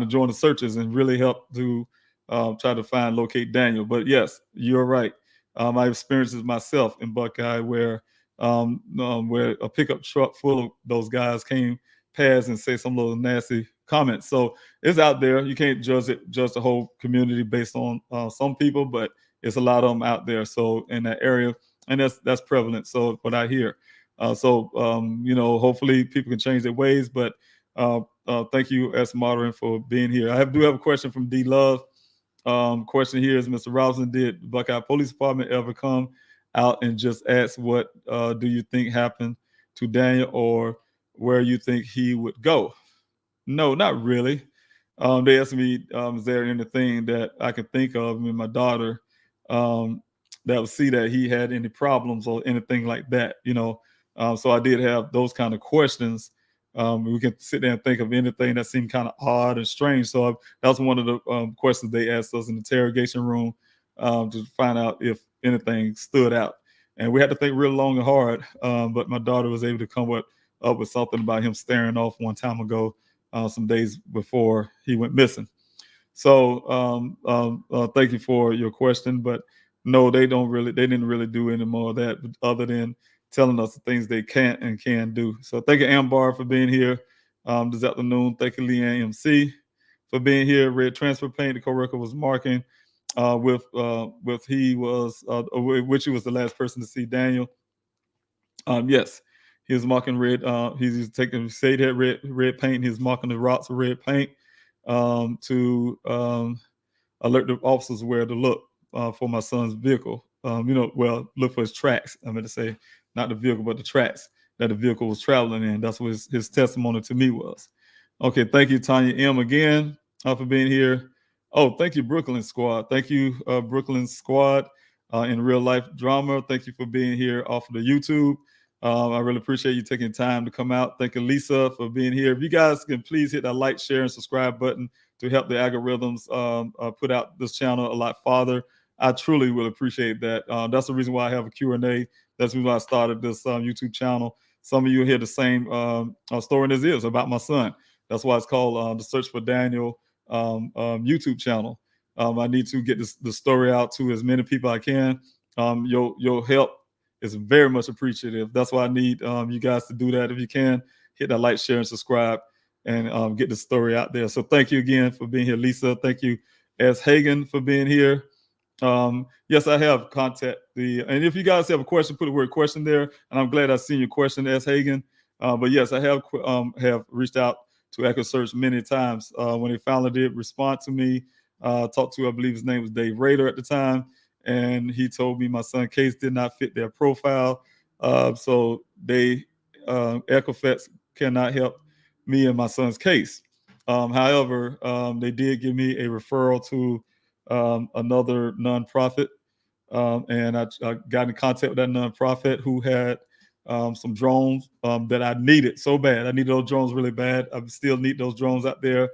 join the searches and really help to try to locate Daniel. But yes, you're right. I've experienced this myself in Buckeye where a pickup truck full of those guys came past and say some little nasty comments. So it's out there. You can't judge the whole community based on some people, but it's a lot of them out there. So in that area, and that's prevalent. So what I hear. Hopefully people can change their ways. But thank you, S. Modern, for being here. I do have a question from D. Love. Question here is, Mr. Robinson, did the Buckeye Police Department ever come out and just ask what do you think happened to Daniel or where you think he would go? No, not really. They asked me, is there anything that I could think of with my daughter that would see that he had any problems or anything like that, so I did have those kind of questions. We can sit there and think of anything that seemed kind of odd and strange. So that was one of the questions they asked us in the interrogation room to find out if anything stood out. And we had to think real long and hard, but my daughter was able to come up with something about him staring off one time ago, some days before he went missing. So thank you for your question, but no, they didn't really do any more of that other than telling us the things they can't and can do. So thank you, Ambar, for being here this afternoon. Thank you, Leanne MC, for being here. Red transfer paint, the co-worker was marking which he was the last person to see Daniel. Yes, he was marking red. He's taking shade head red paint. He's marking the rocks with red paint to alert the officers where to look for my son's vehicle. Look for his tracks. I meant to say, not the vehicle, but the tracks that the vehicle was traveling in. That's what his testimony to me was. Okay, thank you, Tanya M. again for being here. Oh, thank you, Brooklyn Squad. Thank you, Brooklyn Squad in real life drama. Thank you for being here off of the YouTube. I really appreciate you taking time to come out. Thank you, Lisa, for being here. If you guys can please hit that like, share, and subscribe button to help the algorithms put out this channel a lot farther. I truly will appreciate that. That's the reason why I have a Q&A. That's the reason why I started this YouTube channel. Some of you hear the same story as is about my son. That's why it's called the Search for Daniel YouTube channel. I need to get the story out to as many people I can. Your help is very much appreciative. That's why I need you guys to do that. If you can, hit that like, share, and subscribe, and get the story out there. So thank you again for being here, Lisa. Thank you, S. Hagen, for being here. Yes, I have contact and if you guys have a question, put the word question there. And I'm glad I seen your question, S. Hagen. But yes, I have reached out to Echo Search many times. When they finally did respond to me, talked to, I believe his name was Dave Rader at the time, and he told me my son's case did not fit their profile. So they, Equifax cannot help me and my son's case. However, they did give me a referral to another nonprofit. And I got in contact with that nonprofit who had some drones that I needed so bad. I needed those drones really bad. I still need those drones out there.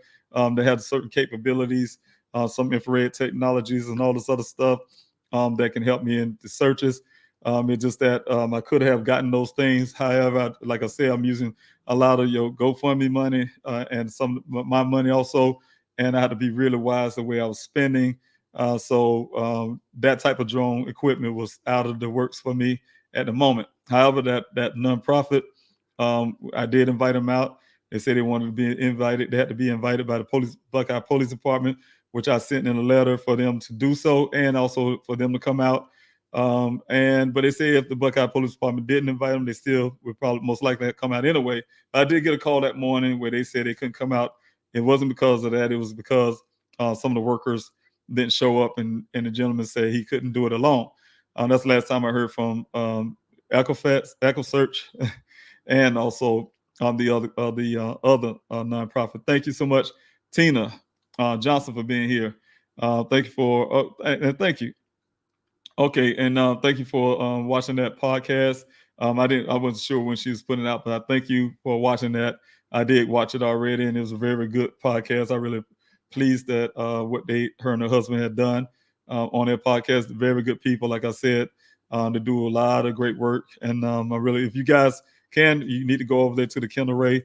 They have certain capabilities, some infrared technologies and all this other stuff that can help me in the searches. It's just that I could have gotten those things. However, like I said, I'm using a lot of your GoFundMe money and some of my money also. And I had to be really wise the way I was spending. So that type of drone equipment was out of the works for me at the moment. However, that nonprofit, I did invite him out, They said they wanted to be invited. They had to be invited by the Buckeye Police Department, which I sent in a letter for them to do so, and also for them to come out. But they say if the Buckeye Police Department didn't invite them, they still would probably most likely come out anyway. I did get a call that morning where they said they couldn't come out. It wasn't because of that. It was because some of the workers didn't show up, and the gentleman said he couldn't do it alone. That's the last time I heard from EchoSearch and also the other nonprofit. Thank you so much, Tina Johnson, for being here. Thank you and thank you. Okay, and thank you for watching that podcast. I wasn't sure when she was putting it out, but I thank you for watching that. I did watch it already, and it was a very good podcast. I really pleased that what her and her husband had done on their podcast. Very good people, like I said, to do a lot of great work. And I really, if you guys can, you need to go over there to the Kendall Ray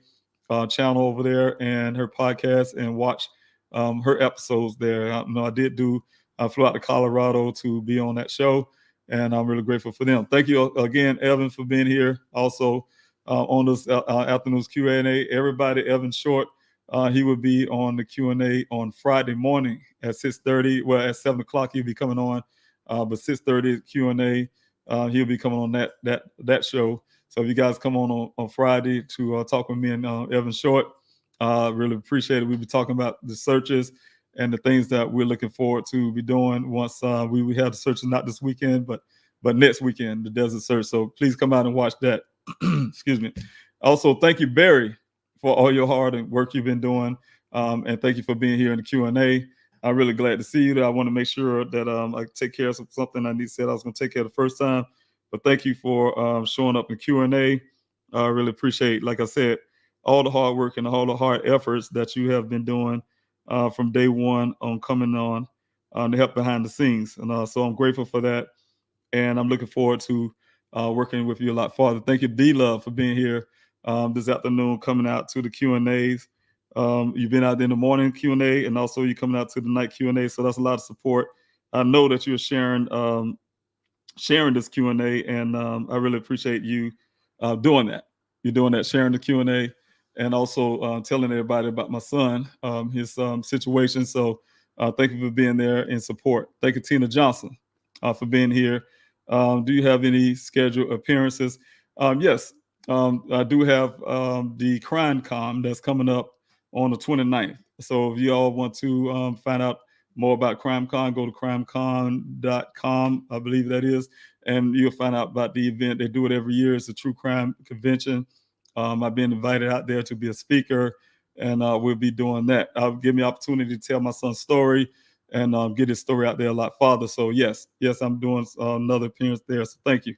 channel over there and her podcast and watch her episodes there. I flew out to Colorado to be on that show, and I'm really grateful for them. Thank you again, Evan, for being here. Also on this afternoon's Q&A. Everybody, Evan Short, he will be on the Q&A on Friday morning at 6:30. Well, at 7 o'clock he'll be coming on, but 6:30 Q&A. He'll be coming on that show. So if you guys come on Friday to talk with me and Evan Short, really appreciate it. We'll be talking about the searches and the things that we're looking forward to be doing once we have the searches, not this weekend, but next weekend, the desert search. So please come out and watch that. Excuse me. Also, thank you, Barry, for all your hard work you've been doing. And thank you for being here in the Q&A. I'm really glad to see you. I want to make sure that I take care of something I said I was going to take care of the first time. But thank you for showing up in Q&A. I really appreciate, like I said, all the hard work and all the hard efforts that you have been doing from day one on coming on to help behind the scenes. And so I'm grateful for that. And I'm looking forward to working with you a lot farther. Thank you, D-Love, for being here this afternoon, coming out to the Q&As. You've been out in the morning Q&A, and also you're coming out to the night Q&A. So that's a lot of support. I know that you're sharing this Q&A, and I really appreciate you doing that. You're doing that, sharing the Q&A, and also telling everybody about my son, his situation. So thank you for being there in support. Thank you, Tina Johnson, for being here. Do you have any scheduled appearances? Yes, I do have the CrimeCon that's coming up on the 29th. So if you all want to find out more about CrimeCon, go to crimecon.com, I believe that is, and you'll find out about the event. They do it every year. It's a true crime convention. I've been invited out there to be a speaker, and we'll be doing that. I'll give me an opportunity to tell my son's story and get his story out there a lot farther. So yes, I'm doing another appearance there. So thank you.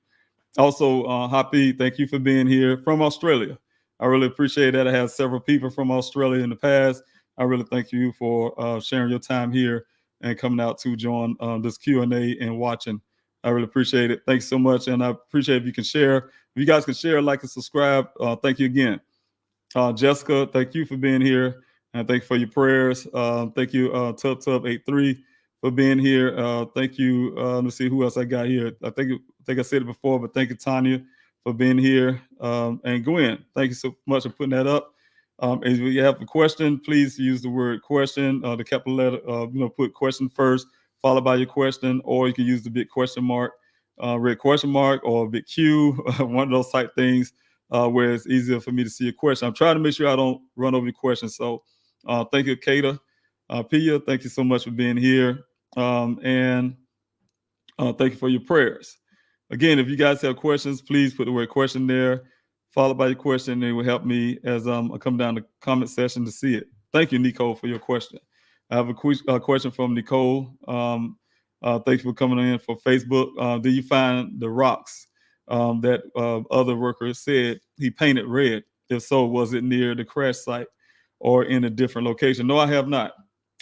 Also, Happy, thank you for being here from Australia. I really appreciate that. I had several people from Australia in the past. I really thank you for sharing your time here and coming out to join this Q&A and watching. I really appreciate it. Thanks so much. And I appreciate if you can share. If you guys can share, like, and subscribe, thank you again. Jessica, thank you for being here. And thank you for your prayers. Thank you, Tub83, for being here. Thank you. Let's see who else I got here. I think I said it before, but thank you, Tanya, for being here. And Gwen, thank you so much for putting that up. If you have a question, please use the word question, the capital letter, put question first, followed by your question, or you can use the big question mark, red question mark, or big Q, one of those type things where it's easier for me to see your question. I'm trying to make sure I don't run over your questions. So thank you, Kata. Pia, thank you so much for being here. And thank you for your prayers. Again, if you guys have questions, please put the word question there, followed by your question, and it will help me as I come down the comment section to see it. Thank you, Nicole, for your question. I have a question from Nicole. Thank you for coming in for Facebook. Do you find the rocks that other workers said he painted red? If so, was it near the crash site or in a different location? No, I have not.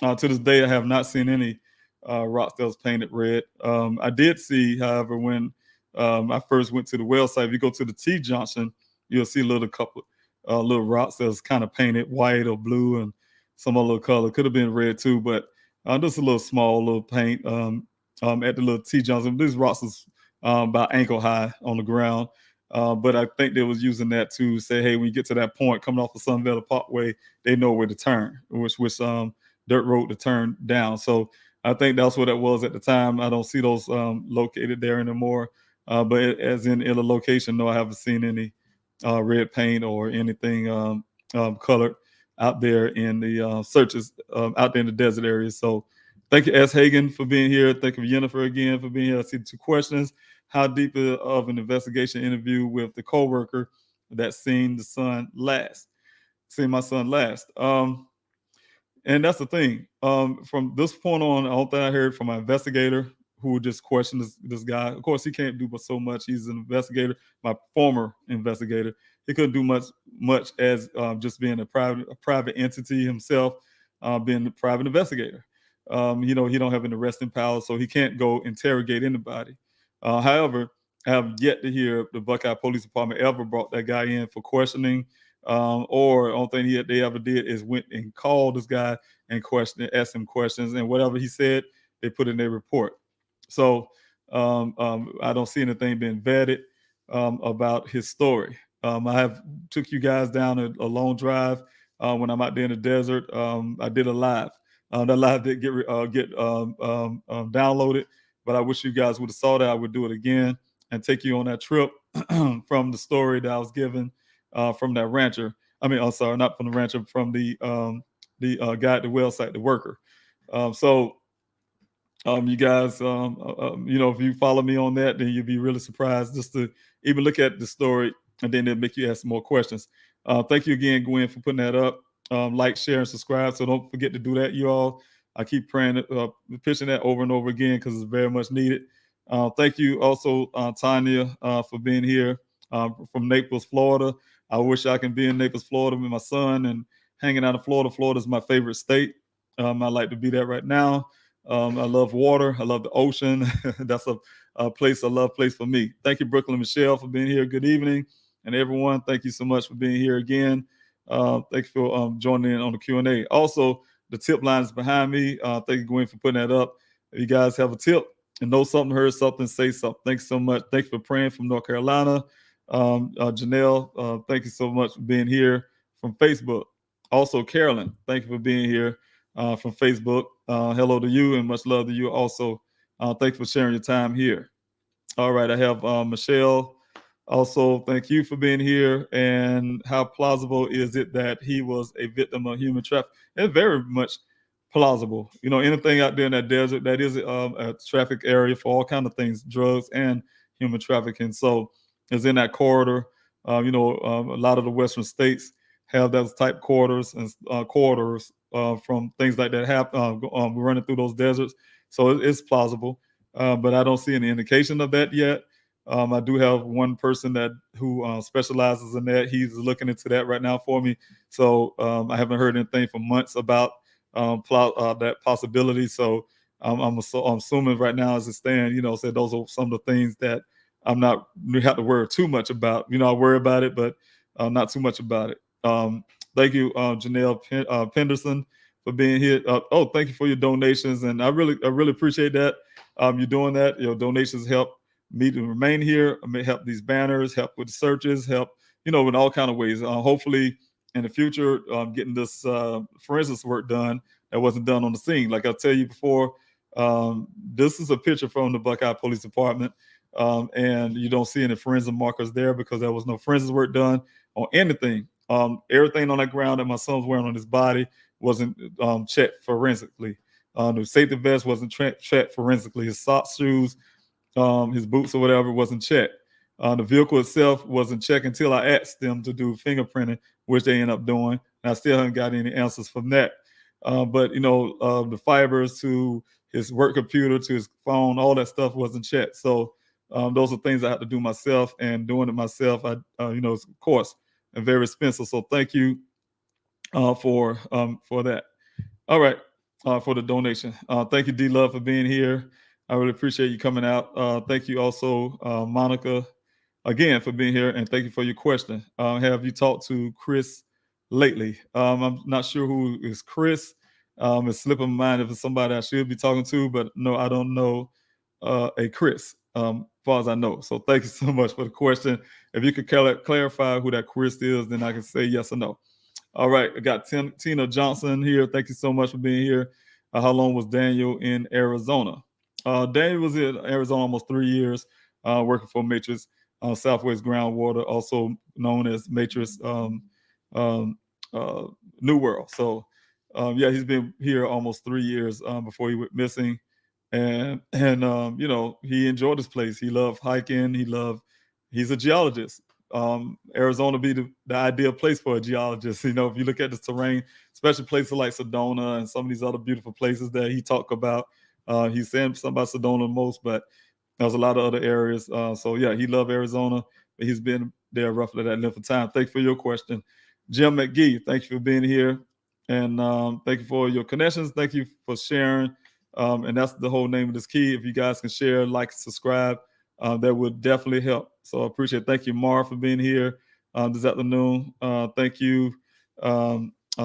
To this day, I have not seen any rocks that was painted red. I did see, however, when I first went to the well site, if you go to the T-junction, you'll see a couple little rocks that was kind of painted white or blue and some other color. Could have been red too, but just a little small little paint at the little T-junction. These rocks was about ankle high on the ground. But I think they was using that to say, hey, when you get to that point coming off of Sunville Parkway, they know where to turn, which dirt road to turn down. So I think that's what it was at the time. I don't see those located there anymore. But as in a location, no, I haven't seen any red paint or anything colored out there in the searches out there in the desert area. So thank you, S. Hagan, for being here. Thank you, Jennifer, again, for being here. I see 2 questions. How deep of an investigation interview with the coworker that seen my son last? And that's the thing. From this point on, the whole thing I heard from my investigator who just questioned this guy. Of course, he can't do but so much. He's an investigator, my former investigator. He couldn't do much as just being a private entity himself, being a private investigator. He don't have an arresting power, so he can't go interrogate anybody. However, I have yet to hear the Buckeye Police Department ever brought that guy in for questioning. Or the only thing they ever did is went and called this guy and asked him questions, and whatever he said, they put in their report. So I don't see anything being vetted about his story. I have took you guys down a long drive when I'm out there in the desert. I did a live. That live did get downloaded, but I wish you guys would have saw that. I would do it again and take you on that trip from the story that I was given from that rancher. I mean, I'm sorry, not from the rancher, from the guy at the well site, the worker. You guys, if you follow me on that, then you'll be really surprised just to even look at the story, and then it'll make you ask some more questions. Thank you again, Gwen, for putting that up. Like, share, and subscribe. So don't forget to do that, you all. I keep praying, pitching that over and over again because it's very much needed. Thank you also, Tanya, for being here from Naples, Florida. I wish I can be in Naples, Florida with my son and hanging out in Florida. Florida is my favorite state. I like to be there right now. I love water. I love the ocean. That's a love place for me. Thank you, Brooklyn Michelle, for being here. Good evening. And everyone, thank you so much for being here again. Thank you for joining in on the Q&A. Also, the tip line is behind me. Thank you, Gwen, for putting that up. If you guys have a tip and know something, heard something, say something. Thanks so much. Thanks for praying from North Carolina. Janelle, thank you so much for being here from Facebook. Also, Carolyn, thank you for being here from Facebook. Hello to you and much love to you also. Thanks for sharing your time here. All right, I have Michelle. Also, thank you for being here. And how plausible is it that he was a victim of human trafficking? It's very much plausible. Anything out there in that desert, that is a traffic area for all kinds of things, drugs and human trafficking. So it's in that corridor. A lot of the Western states have those type corridors and corridors from things like that happen. We're running through those deserts. So it's plausible. But I don't see any indication of that yet. I do have one person who specializes in that. He's looking into that right now for me. So I haven't heard anything for months about that possibility. So I'm assuming right now as it stands, so those are some of the things that I'm not have to worry too much about. I worry about it, but not too much about it. Thank you, Janelle Penderson, for being here. Thank you for your donations, and I really appreciate that. You're doing that. Your donations help me to remain here, help these banners, help with the searches, help, in all kind of ways. Hopefully in the future, getting this forensics work done that wasn't done on the scene. Like I tell you before, this is a picture from the Buckeye Police Department, and you don't see any forensic markers there because there was no forensics work done on anything. Everything on that ground that my son was wearing on his body wasn't checked forensically. The safety vest wasn't checked forensically. His socks, shoes, his boots or whatever wasn't checked. The vehicle itself wasn't checked until I asked them to do fingerprinting, which they ended up doing. And I still haven't got any answers from that. But the fibers to his work computer, to his phone, all that stuff wasn't checked. So those are things I have to do myself, and doing it myself, of course, and very expensive. So thank you for that. All right, for the donation. Thank you, D Love, for being here. I really appreciate you coming out. Thank you also, Monica, again, for being here, and thank you for your question. Have you talked to Chris lately? I'm not sure who is Chris. It's slipping my mind if it's somebody I should be talking to, but no, I don't know a Chris. far as I know. So thank you so much for the question. If you could clarify who that Chris is, then I can say yes or no. All right, I got Tina Johnson here. Thank you so much for being here. How long was Daniel in Arizona? Daniel was in Arizona almost 3 years, working for Matrix Southwest Groundwater, also known as Matrix New World. So, yeah, he's been here almost 3 years before he went missing. And you know, he enjoyed this place. He loved hiking. He's a geologist. Arizona be the ideal place for a geologist. You know, if you look at the terrain, especially places like Sedona and some of these other beautiful places that he talked about. He's saying something about Sedona the most, but there's a lot of other areas. So yeah, he loved Arizona. But he's been there roughly that length of time. Thank you for your question. Jim McGee, thank you for being here. And thank you for your connections. Thank you for sharing. And that's the whole name of this key. If you guys can share, like, subscribe, that would definitely help. So I appreciate it. Thank you, Mar, for being here this afternoon. Thank you,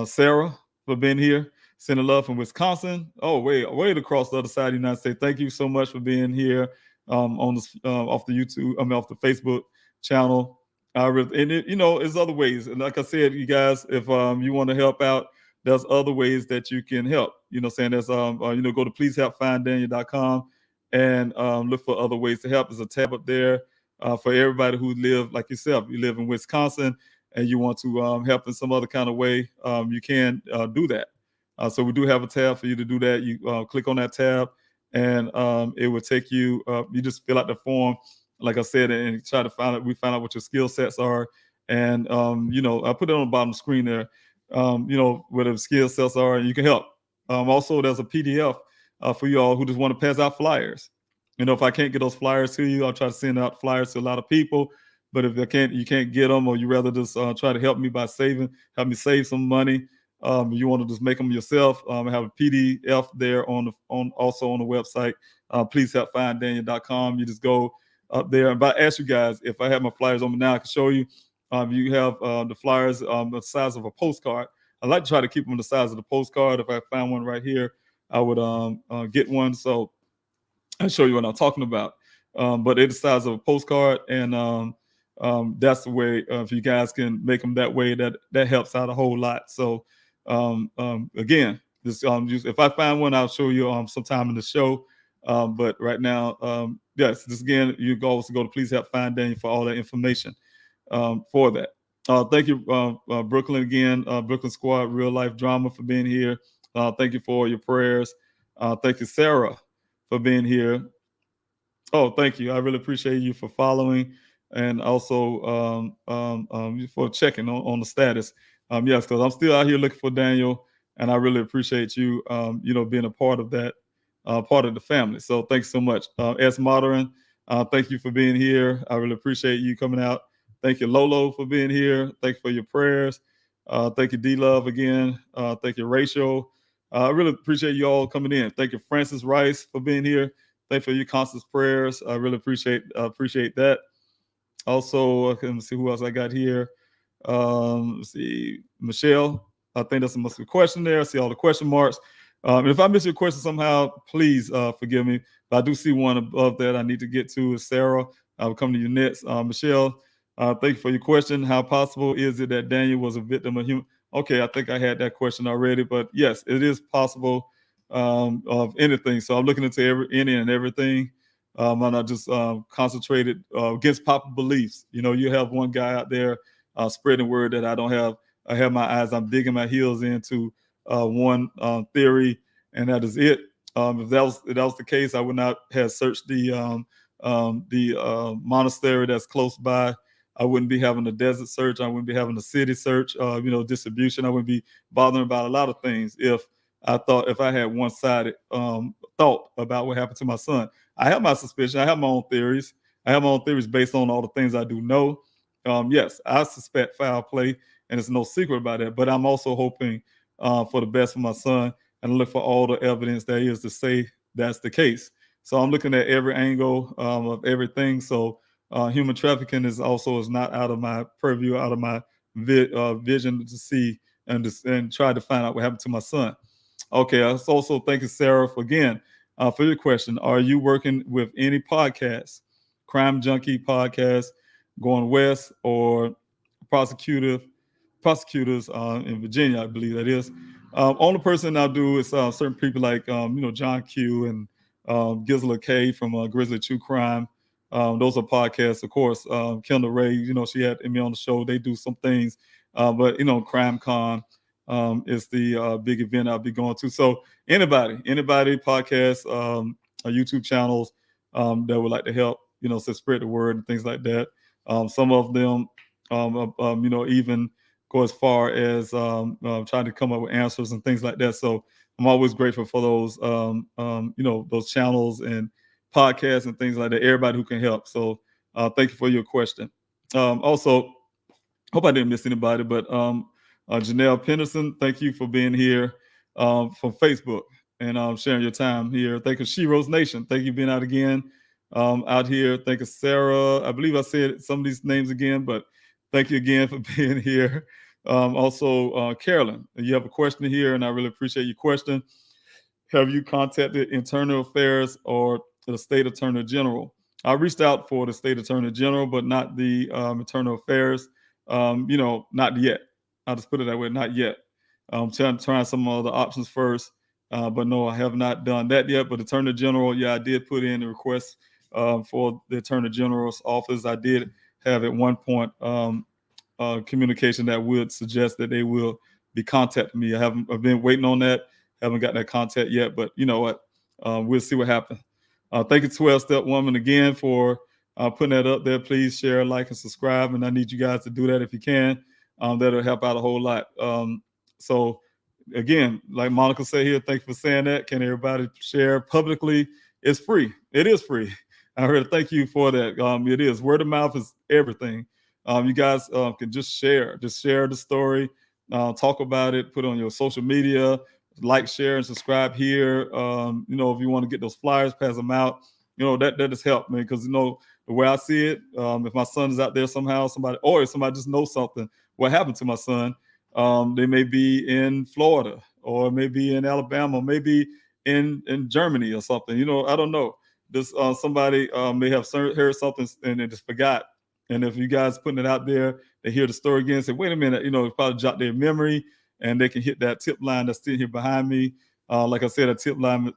Sarah, for being here. Sending love from Wisconsin. Oh, way across the other side of the United States. Thank you so much for being here on this off the YouTube, off the Facebook channel. And you know, there's other ways. And like I said, you guys, if you want to help out, there's other ways that you can help. You know, saying there's you know, go to pleasehelpfinddaniel.com and look for other ways to help. There's a tab up there for everybody who live like yourself. You live in Wisconsin and you want to help in some other kind of way, you can do that. So we do have a tab for you to do that. You click on that tab and it will take you, you just fill out the form, like I said, and try to find out what your skill sets are. And, you know, I put it on the bottom of the screen there, you know, where the skill sets are, and you can help. Also, there's a PDF for you all who just want to pass out flyers. You know, if I can't get those flyers to you, I'll try to send out flyers to a lot of people. But if you can't get them, or you rather just try to help me by help me save some money. You want to just make them yourself. I have a PDF there also on the website. Please help finddaniel.com. You just go up there. And I ask you guys, if I have my flyers on me now, I can show you. You have the flyers the size of a postcard. I like to try to keep them the size of the postcard. If I find one right here, I would get one. So I'll show you what I'm talking about. But it's the size of a postcard, and that's the way. If you guys can make them that way, that helps out a whole lot. So again, just if I find one, I'll show you sometime in the show. But right now, yes, just again, you can also go to Please Help Find Daniel for all that information for that. Thank you, Brooklyn again, Brooklyn Squad, Real Life Drama, for being here. Thank you for your prayers. Thank you, Sarah, for being here. Oh, thank you. I really appreciate you for following, and also for checking on the status. Yes, because I'm still out here looking for Daniel, and I really appreciate you, you know, being a part of that, part of the family. So thanks so much. S. Modern, thank you for being here. I really appreciate you coming out. Thank you, Lolo, for being here. Thank you for your prayers. Thank you, D-Love, again. Thank you, Rachel. I really appreciate you all coming in. Thank you, Francis Rice, for being here. Thank you for your constant prayers. I really appreciate that. Also, let me see who else I got here. Let's see, Michelle. I think that's a question there. I see all the question marks. And if I miss your question somehow, please forgive me. But I do see one above that I need to get to. Is Sarah. I will come to you next. Michelle, thank you for your question. How possible is it that Daniel was a victim of human? Okay, I think I had that question already, but yes, it is possible of anything. So I'm looking into any and everything. I'm not just concentrated against popular beliefs. You know, you have one guy out there spreading word that I don't have. I have my eyes. I'm digging my heels into one theory, and that is it. If that was the case, I would not have searched the monastery that's close by. I wouldn't be having a desert search. I wouldn't be having a city search. You know, distribution. I wouldn't be bothering about a lot of things if I had one-sided thought about what happened to my son. I have my suspicion. I have my own theories. I have my own theories based on all the things I do know. Yes, I suspect foul play, and there's no secret about that. But I'm also hoping for the best for my son, and look for all the evidence there is to say that's the case. So I'm looking at every angle of everything. So human trafficking is not out of my purview, out of my vision to see and try to find out what happened to my son. Okay, I also thank you, Sarah, for your question. Are you working with any podcasts Crime Junkie podcast, Going West, or prosecutors in Virginia, I believe that is. Only person I do is certain people like John Q and Gisela K from Grizzly True Crime. Those are podcasts, of course. Kendall Ray, she had me on the show. They do some things, but Crime Con is the big event I'll be going to. So anybody, podcasts, YouTube channels that would like to help, to spread the word and things like that. Some of them, even go as far as trying to come up with answers and things like that. So I'm always grateful for those, those channels and podcasts and things like that. Everybody who can help. So thank you for your question. Also, hope I didn't miss anybody, but Janelle Penderson, thank you for being here from Facebook and sharing your time here. Thank you, She Rose Nation. Thank you for being out again out here. Thank you, Sarah. I believe I said some of these names again, but thank you again for being here. Also, Carolyn, you have a question here, and I really appreciate your question. Have you contacted Internal Affairs or the State Attorney General? I reached out for the State Attorney General, but not the Internal Affairs. Not yet. I'll just put it that way, not yet. Trying some other options first, but no, I have not done that yet. But Attorney General, I did put in a request for the Attorney General's office. I did have at one point communication that would suggest that they will be contacting me. I've been waiting on that. Haven't got that contact yet, but you know what? We'll see what happens. Thank you, 12-Step Woman, again for putting that up there. Please share, like, and subscribe. And I need you guys to do that if you can. That'll help out a whole lot. So again, like Monica said here, thank you for saying that. Can everybody share publicly? It's free. It is free. I heard thank you for that. It is. Word of mouth is everything. You guys can just share the story, talk about it, put it on your social media, like, share, and subscribe here. If you want to get those flyers, pass them out. That has helped me because, the way I see it, if my son is out there somehow, if somebody just knows something, what happened to my son, they may be in Florida or maybe in Alabama, maybe in Germany or something. I don't know. This somebody may have heard something and they just forgot. And if you guys putting it out there, they hear the story again, say, wait a minute, it probably jot their memory and they can hit that tip line that's sitting here behind me. Like I said, a tip line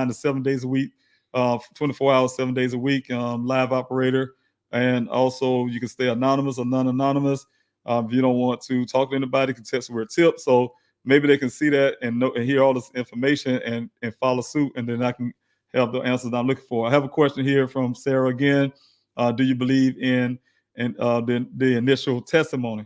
is 7 days a week, 24 hours, 7 days a week, live operator. And also you can stay anonymous or non-anonymous. If you don't want to talk to anybody, you can text the word tip. So maybe they can see that and know and hear all this information and follow suit. And then I can have the answers I'm looking for. I have a question here from Sarah again. Do you believe in the initial testimony?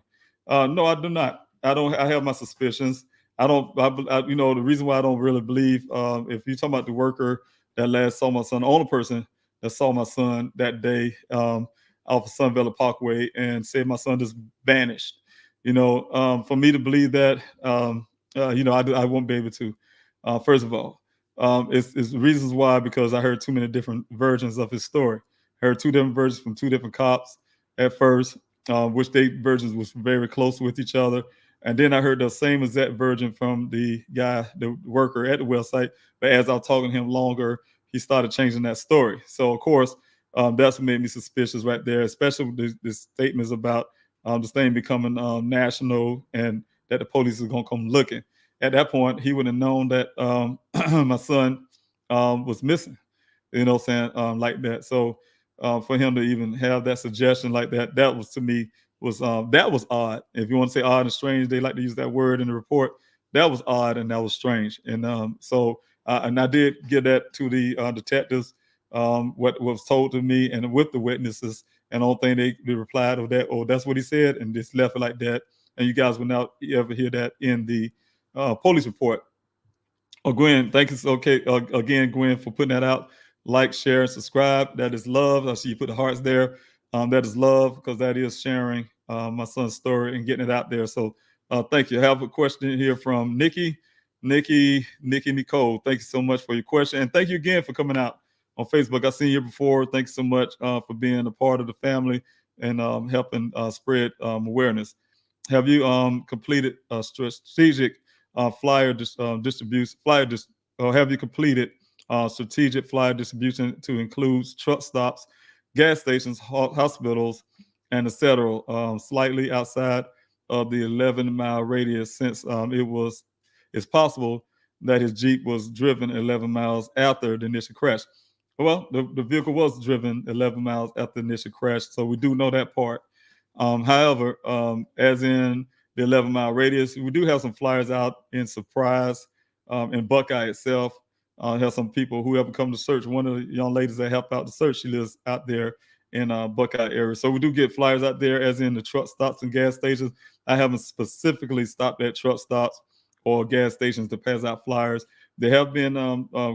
No, I do not. I have my suspicions. The reason why I don't really believe, if you're talking about the worker that last saw my son, the only person that saw my son that day off of Sunvalley Parkway and said my son just vanished. For me to believe that, I won't be able to. First of all, it's reasons why, because I heard too many different versions of his story. I heard two different versions from two different cops at first, which they versions was very close with each other. And then I heard the same exact version from the guy, the worker at the website. But as I was talking to him longer, he started changing that story. So, of course, that's what made me suspicious right there, especially with the statements about this thing becoming national and that the police is going to come looking. At that point, he would have known that my son was missing, like that. So for him to even have that suggestion like that, that was, to me, was odd. If you want to say odd and strange, they like to use that word in the report. That was odd and that was strange. And and I did give that to the detectives, what was told to me and with the witnesses. And the only thing they replied of that, that's what he said, and just left it like that. And you guys will not ever hear that in the police report. Gwen, thank you. Okay, again, Gwen, for putting that out. Like, share, and subscribe. That is love. I see you put the hearts there. That is love, because that is sharing my son's story and getting it out there. So thank you. I have a question here from Nikki Nicole. Thank you so much for your question. And thank you again for coming out on Facebook. I've seen you before. Thanks so much for being a part of the family and helping spread awareness. Have you completed strategic flyer distribution? Have you completed strategic flyer distribution to include truck stops gas stations, hospitals, and etc. Slightly outside of the 11-mile radius, since it's possible that his Jeep was driven 11 miles after the initial crash. Well, the vehicle was driven 11 miles after the initial crash, so we do know that part. However, as in the 11-mile radius, we do have some flyers out in Surprise, in Buckeye itself. Have some people who have come to search. One of the young ladies that helped out to search, she lives out there in Buckeye area. So we do get flyers out there, as in the truck stops and gas stations. I haven't specifically stopped at truck stops or gas stations to pass out flyers. There have been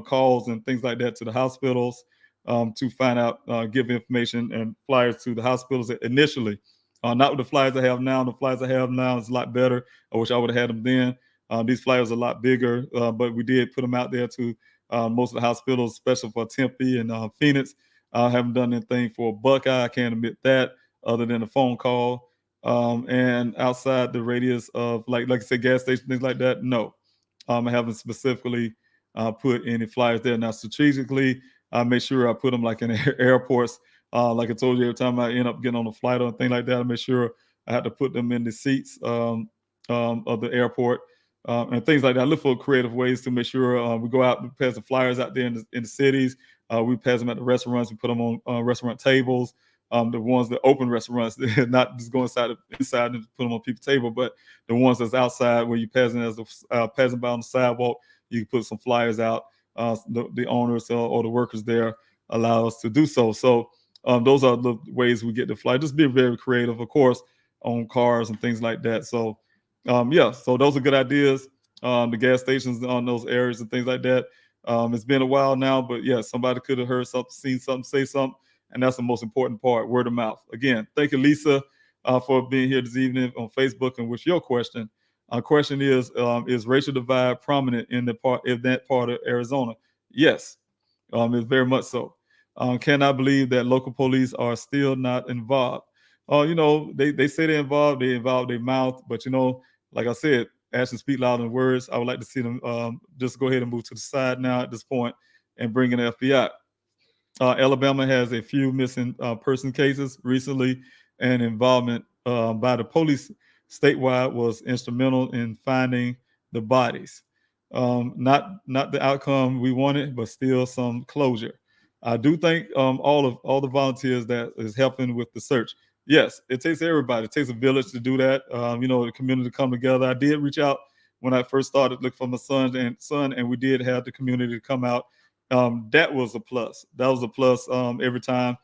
calls and things like that to the hospitals to find out, give information and flyers to the hospitals initially. Not with the flyers I have now. The flyers I have now is a lot better. I wish I would have had them then. These flyers are a lot bigger, but we did put them out there to most of the hospitals, especially for Tempe and Phoenix. I haven't done anything for Buckeye. I can't admit that, other than a phone call. And outside the radius of, like I said, gas stations, things like that, no. I haven't specifically put any flyers there. Now, strategically, I make sure I put them like in airports. Like I told you, every time I end up getting on a flight or a thing like that, I make sure I have to put them in the seats of the airport. And things like that. I look for creative ways to make sure we go out and pass the flyers out there in the cities. We pass them at the restaurants. We put them on restaurant tables. The ones that open restaurants, not just go inside and put them on people's table, but the ones that's outside where you passing passing by on the sidewalk, you can put some flyers out. The owners or the workers there allow us to do so. So those are the ways we get the fly. Just be very creative, of course, on cars and things like that. So so those are good ideas. The gas stations on those areas and things like that. It's been a while now, but yeah, somebody could have heard something, seen something, say something, and that's the most important part, word of mouth. Again, thank you, Lisa, for being here this evening on Facebook. And with your question, question is racial divide prominent in that part of Arizona? Yes, it's very much so. Cannot believe that local police are still not involved. They say they're involved, their mouth, but like I said, actions speak louder than words. I would like to see them just go ahead and move to the side now at this point and bring in the FBI. Alabama has a few missing person cases recently, and involvement by the police statewide was instrumental in finding the bodies. Not the outcome we wanted, but still some closure. I do thank all the volunteers that is helping with the search. Yes, it takes everybody. It takes a village to do that. The community to come together. I did reach out when I first started looking for my son, and we did have the community to come out. That was a plus. That was a plus every time.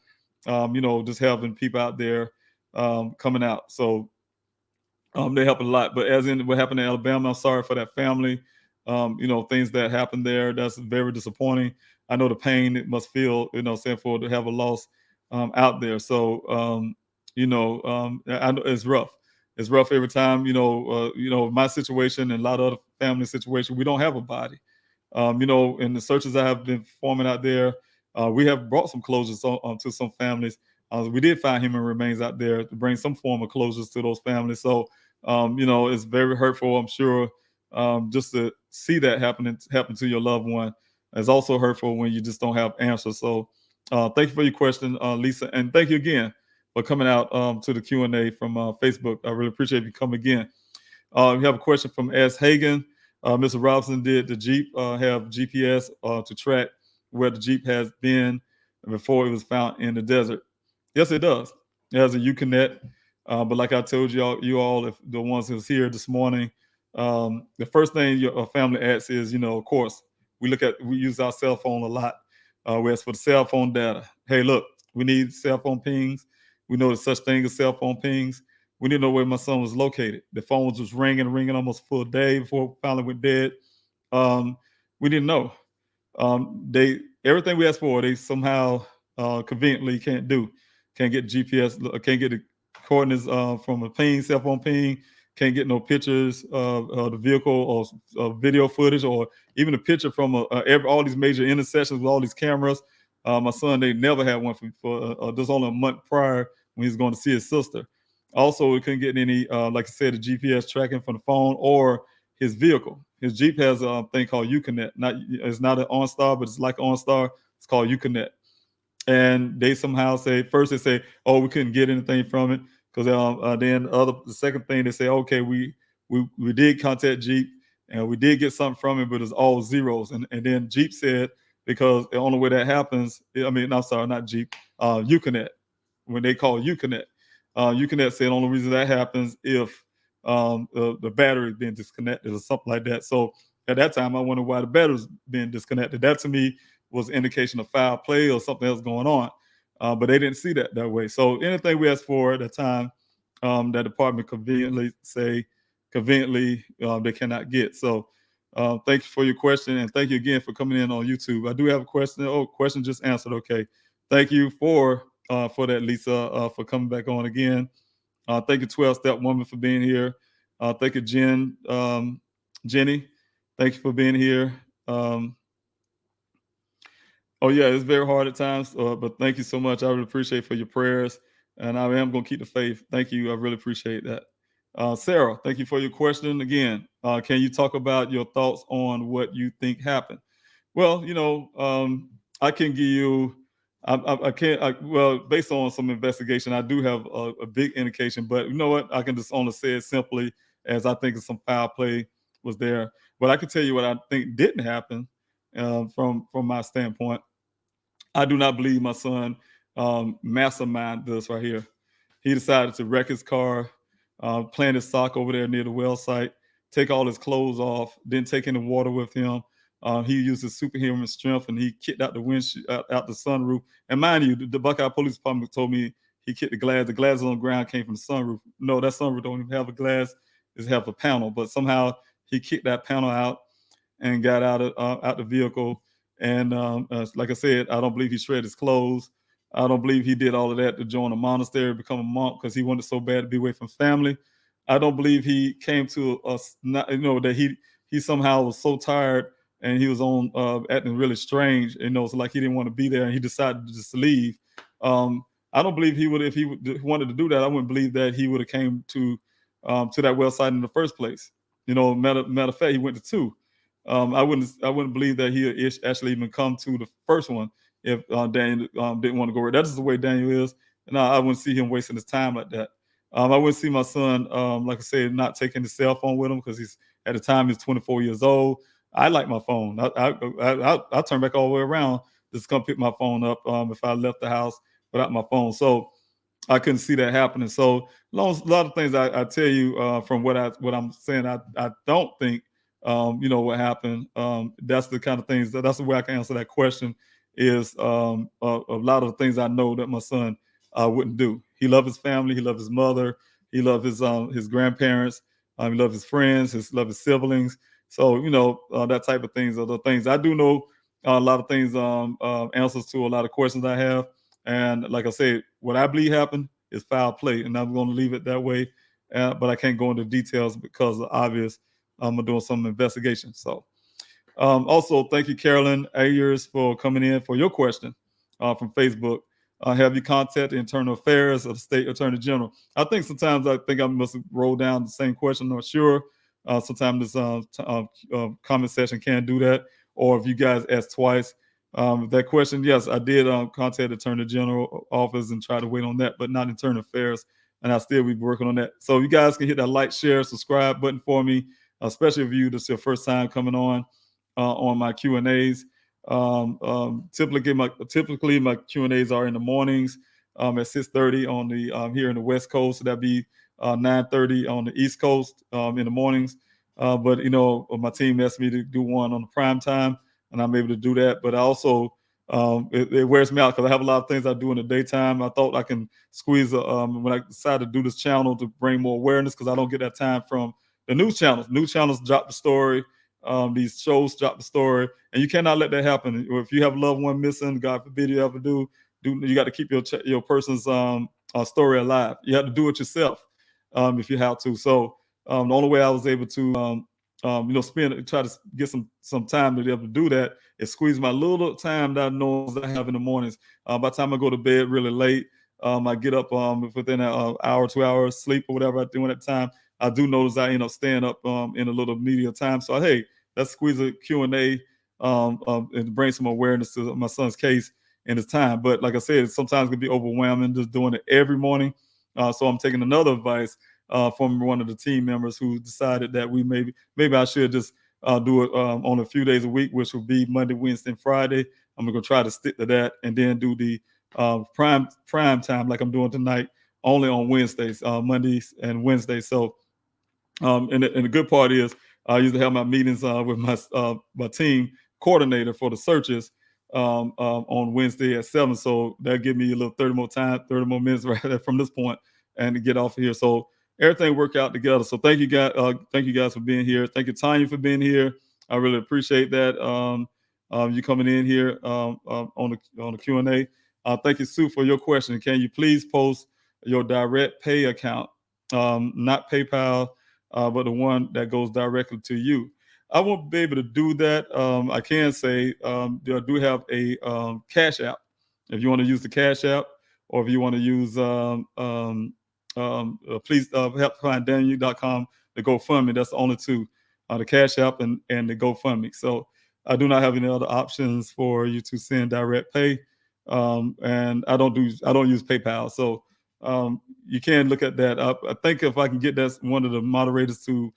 Just having people out there coming out. So they help a lot. But as in what happened in Alabama, I'm sorry for that family. Things that happened there. That's very disappointing. I know the pain it must feel. For to have a loss out there. So. I know it's rough. It's rough every time. My situation and a lot of other family situations, we don't have a body. In the searches I have been performing out there, we have brought some closures to some families. We did find human remains out there to bring some form of closures to those families. So, it's very hurtful, I'm sure, just to see that happen to your loved one. It's also hurtful when you just don't have answers. So, thank you for your question, Lisa, and thank you again for coming out to the Q&A from Facebook. I really appreciate you coming again. We have a question from S. Hagan. Mr. Robinson, did the Jeep have GPS to track where the Jeep has been before it was found in the desert? Yes, it does. It has a Uconnect. But like I told you all, if the ones who's here this morning, the first thing your family asks is, of course, we use our cell phone a lot. We ask for the cell phone data. Hey, look, we need cell phone pings. We know there's such thing as cell phone pings. We didn't know where my son was located. The phone was just ringing almost a full day before it finally went dead. We didn't know. Everything we asked for, they somehow conveniently can't do. Can't get GPS, can't get the coordinates from a ping, cell phone ping, can't get no pictures of the vehicle or video footage, or even a picture from all these major intersections with all these cameras. My son, they never had one for just only a month prior when he was going to see his sister. Also, we couldn't get any, like I said, the GPS tracking from the phone or his vehicle. His Jeep has a thing called Uconnect. It's not an OnStar, but it's like OnStar. It's called Uconnect. and they somehow say, first they say, oh, we couldn't get anything from it, because then the second thing they say, okay, we did contact Jeep and we did get something from it, but it's all zeros. And then Jeep said, because the only way that happens, I mean, I'm sorry, not Jeep, Uconnect, when they call Uconnect. Uconnect said the only reason that happens if the battery is being disconnected or something like that. So at that time, I wondered why the battery was being disconnected. That to me was an indication of foul play or something else going on. But they didn't see that way. So anything we asked for at the time, that department conveniently they cannot get. So thank you for your question, and thank you again for coming in on YouTube. I do have a question. Oh, question just answered. Okay, thank you for that, Lisa, for coming back on again. Thank you, 12-Step Woman, for being here. Thank you, Jenny. Thank you for being here. Oh yeah, it's very hard at times, but thank you so much. I really appreciate for your prayers, and I am going to keep the faith. Thank you. I really appreciate that. Sarah, thank you for your question again. Can you talk about your thoughts on what you think happened? Well, I can give you, I can't, well, based on some investigation, I do have a big indication, but you know what? I can just only say it simply as I think some foul play was there. But I can tell you what I think didn't happen from my standpoint. I do not believe my son masterminded this right here. He decided to wreck his car, plant his sock over there near the well site, take all his clothes off, didn't take any water with him. He used his superhuman strength and he kicked out the out the sunroof. And mind you, the Buckeye Police Department told me he kicked the glass. The glass on the ground came from the sunroof. No, that sunroof don't even have a glass. It have a panel. But somehow he kicked that panel out and got out the vehicle. And like I said, I don't believe he shredded his clothes. I don't believe he did all of that to join a monastery, become a monk, because he wanted so bad to be away from family. I don't believe he came to us, that he somehow was so tired and he was acting really strange, so like he didn't want to be there and he decided to just leave. I don't believe he would, if he wanted to do that, I wouldn't believe that he would have came to that well site in the first place. Matter of fact, he went to two. I wouldn't believe that he actually even come to the first one if Daniel didn't want to go. That's just the way Daniel is, and I wouldn't see him wasting his time like that. I wouldn't see my son, like I said, not taking his cell phone with him, because at the time he's 24 years old. I like my phone. I turn back all the way around just come pick my phone up if I left the house without my phone. So I couldn't see that happening. So a lot of things I tell you from what I'm saying, I don't think what happened. That's the kind of things that's the way I can answer that question. Is a lot of the things I know that my son wouldn't do. He loved his family. He loved his mother. He loved his grandparents. He loved his friends. He loved his siblings. So that type of things are the things I do know. A lot of things, answers to a lot of questions I have. And like I said, what I believe happened is foul play, and I'm going to leave it that way. But I can't go into details because of obvious. I'm doing some investigation. So. Also, thank you, Carolyn Ayers, for coming in for your question from Facebook. Have you contacted the Internal Affairs of the State Attorney General? I think sometimes I must roll down the same question. I'm not sure. Sometimes this comment section can't do that. Or if you guys ask twice, that question, yes, I did contact the Attorney General office and try to wait on that, but not Internal Affairs. And I still be working on that. So you guys can hit that like, share, subscribe button for me, especially if this is your first time coming on my Q&As. Typically my Q&As are in the mornings at 6:30 on the here in the West Coast. So that'd be 9:30 on the East Coast in the mornings. But my team asked me to do one on the prime time, and I'm able to do that. But I also it wears me out because I have a lot of things I do in the daytime. I thought I can squeeze when I decided to do this channel to bring more awareness, because I don't get that time from the news channels. News channels drop the story. These shows drop the story, and you cannot let that happen. If you have a loved one missing, God forbid you ever do, you got to keep your person's story alive. You have to do it yourself if you have to. So the only way I was able to try to get some time to be able to do that is squeeze my little time that I know I have in the mornings. By the time I go to bed really late, I get up within an hour, 2 hours sleep or whatever I do at that time. I do notice I end up staying up in a little media time. So, hey, let's squeeze a Q&A and bring some awareness to my son's case in his time. But like I said, sometimes it can be overwhelming just doing it every morning. So I'm taking another advice from one of the team members who decided that maybe I should just do it on a few days a week, which will be Monday, Wednesday, and Friday. I'm gonna try to stick to that, and then do the prime time like I'm doing tonight, only on Wednesdays, Mondays and Wednesdays. So, and the good part is I usually have my meetings with my team coordinator for the searches on Wednesday at 7. So that give me a little 30 more minutes right there from this point, and to get off of here. So everything worked out together. So thank you guys for being here. Thank you, Tanya, for being here. I really appreciate that. You coming in here on the Q&A. Thank you, Sue, for your question. Can you please post your direct pay account, not PayPal, but the one that goes directly to you? I won't be able to do that. I can say I do have a Cash App. If you want to use the Cash App, or if you want to use please help find Daniel.com, the GoFundMe. That's the only two, the Cash App and the GoFundMe. So I do not have any other options for you to send direct pay, and I don't use PayPal. So you can look at that. I think if I can get one of the moderators to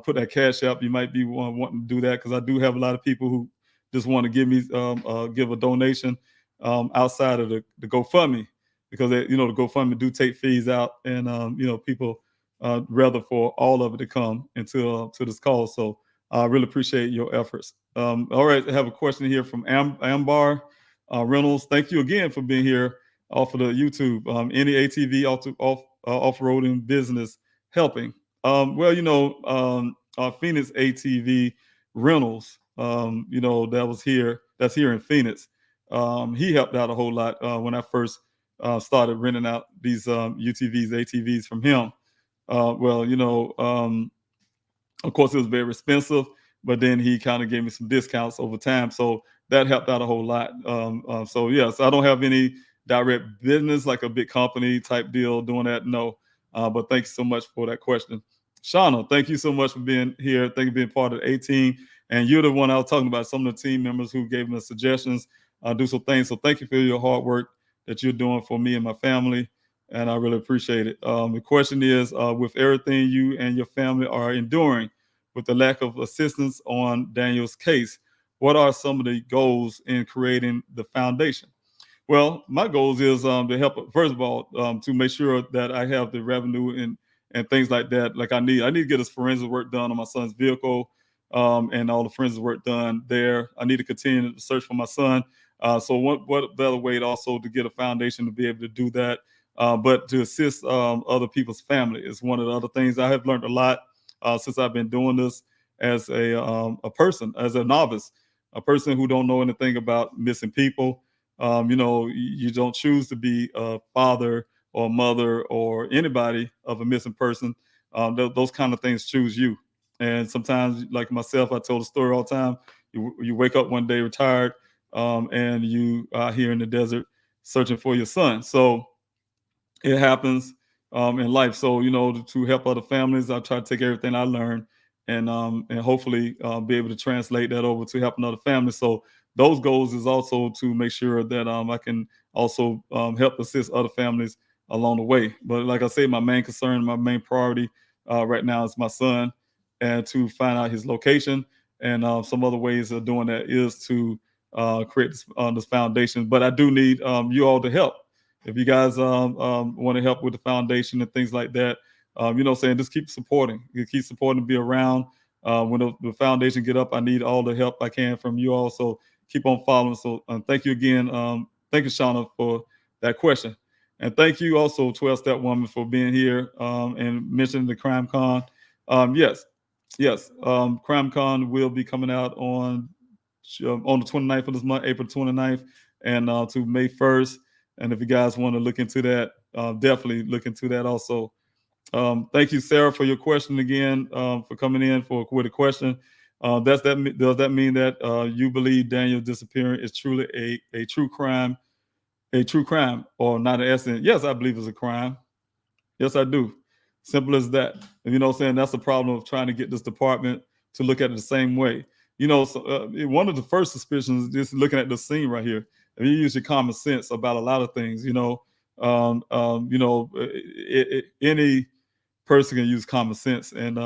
put that Cash App, you might be wanting to do that, because I do have a lot of people who just want to give me give a donation outside of the GoFundMe, because the GoFundMe do take fees out, and people rather for all of it to come into to this call. So I really appreciate your efforts. All right, I have a question here from Ambar Reynolds. Thank you again for being here off of the YouTube. Any ATV off-roading business helping? Phoenix ATV Reynolds, that's here in Phoenix. He helped out a whole lot when I first started renting out these ATVs from him. Of course, it was very expensive, but then he kind of gave me some discounts over time, so that helped out a whole lot. So yes, I don't have any direct business like a big company type deal doing that, no. But thanks so much for that question. Shauna, thank you so much for being here. Thank you for being part of the A-Team. And you're the one I was talking about, some of the team members who gave me suggestions, do some things. So thank you for your hard work that you're doing for me and my family, and I really appreciate it. The question is, with everything you and your family are enduring with the lack of assistance on Daniel's case, what are some of the goals in creating the foundation? Well, my goals is to help, first of all, to make sure that I have the revenue and things like that. Like I need to get this forensic work done on my son's vehicle, and all the forensic work done there. I need to continue to search for my son. So what better way also to get a foundation to be able to do that, but to assist other people's family is one of the other things. I have learned a lot since I've been doing this as a person, as a novice, a person who don't know anything about missing people. You don't choose to be a father or mother or anybody of a missing person. Those kind of things choose you. And sometimes, like myself, I told a story all the time. You wake up one day retired, and you are here in the desert searching for your son. So it happens in life. So, to help other families, I try to take everything I learned and hopefully be able to translate that over to help another family. So those goals is also to make sure that I can also help assist other families along the way. But like I say, my main concern, my main priority right now is my son, and to find out his location. And some other ways of doing that is to create this foundation. But I do need you all to help. If you guys want to help with the foundation and things like that, just keep supporting. You keep supporting, be around. When the foundation get up, I need all the help I can from you all. So keep on following. So thank you again. Thank you, Shauna, for that question. And thank you also, 12-Step Woman, for being here and mentioning the Crime Con. Yes. Crime Con will be coming out on the 29th of this month, April 29th, and to May 1st. And if you guys want to look into that, definitely look into that also. Thank you, Sarah, for your question again, for coming in with a question. Does that mean that you believe Daniel's disappearance is truly a true crime, or not an accident? Yes, I believe it's a crime. Yes, I do. Simple as that. And that's the problem of trying to get this department to look at it the same way. So, one of the first suspicions, just looking at the scene right here, if you use your common sense about a lot of things, any person can use common sense. And,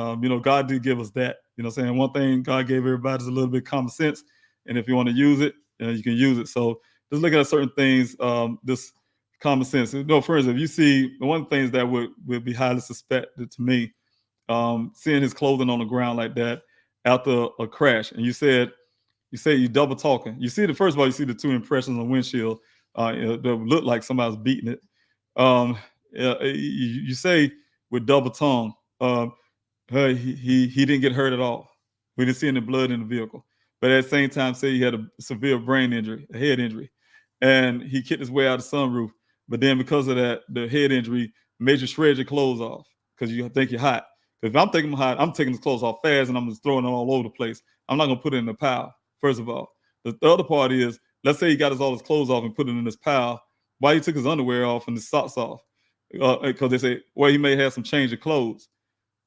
God did give us that. One thing God gave everybody is a little bit of common sense. And if you want to use it, you can use it. So just looking at certain things, this common sense. For instance, if you see one of the things that would be highly suspected to me, seeing his clothing on the ground like that after a crash, and you say you double talking. You see first of all, you see the two impressions on the windshield that look like somebody's beating it. You say with double tongue, he didn't get hurt at all. We didn't see any blood in the vehicle. But at the same time, say he had a severe brain injury, a head injury, and he kicked his way out of the sunroof. But then because of that, the head injury made you shred your clothes off because you think you're hot. Because if I'm thinking I'm hot, I'm taking his clothes off fast and I'm just throwing them all over the place. I'm not going to put it in the pile, first of all. The other part is, let's say he got all his clothes off and put it in this pile. Why he took his underwear off and his socks off? Because they say, well, he may have some change of clothes.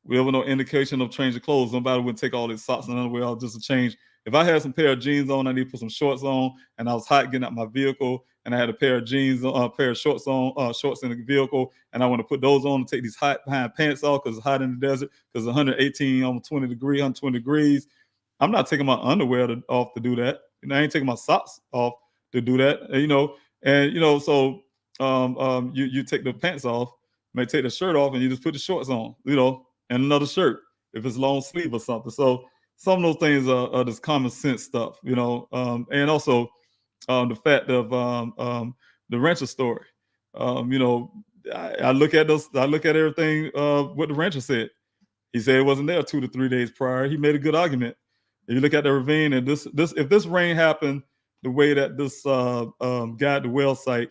We have no indication of change of clothes. Nobody would take all his socks and underwear off just to change. If I had some pair of jeans on, I need to put some shorts on, and I was hot getting out my vehicle, and I had a pair of jeans, a pair of shorts on, shorts in the vehicle, and I want to put those on and take these hot behind pants off because it's hot in the desert, because it's 118, almost 120 degrees. I'm not taking my underwear off to do that. I ain't taking my socks off to do that. So you take the pants off, may take the shirt off, and you just put the shorts on, and another shirt if it's long sleeve or something. So some of those things are this common sense stuff, and also the fact of the rancher story. I look at those. I look at everything what the rancher said. He said it wasn't there 2 to 3 days prior. He made a good argument. If you look at the ravine, and if this rain happened the way that this guy at the well site,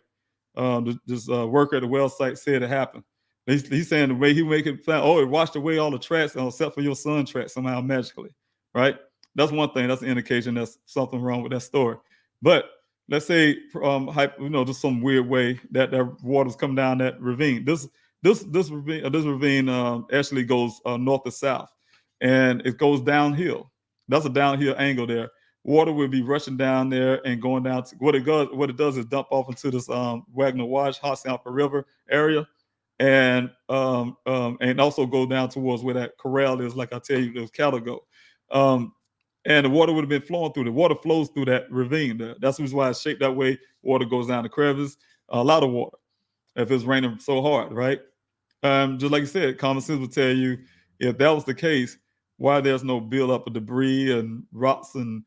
this worker at the well site said it happened. He's saying the way he make it sound, it washed away all the tracks except for your son's tracks somehow magically, right? That's one thing. That's an indication there's something wrong with that story. But let's say, just some weird way that water's coming down that ravine. This ravine actually goes north to south, and it goes downhill. That's a downhill angle there. Water will be rushing down there and going down to what it does is dump off into this Wagner Wash, Hot River area. And also go down towards where that corral is, like I tell you, those cattle go. And the water would have been flowing through. The water flows through that ravine there. That's why it's shaped that way. Water goes down the crevice, a lot of water, if it's raining so hard, right? Just like you said, common sense would tell you, if that was the case, why there's no buildup of debris and rocks and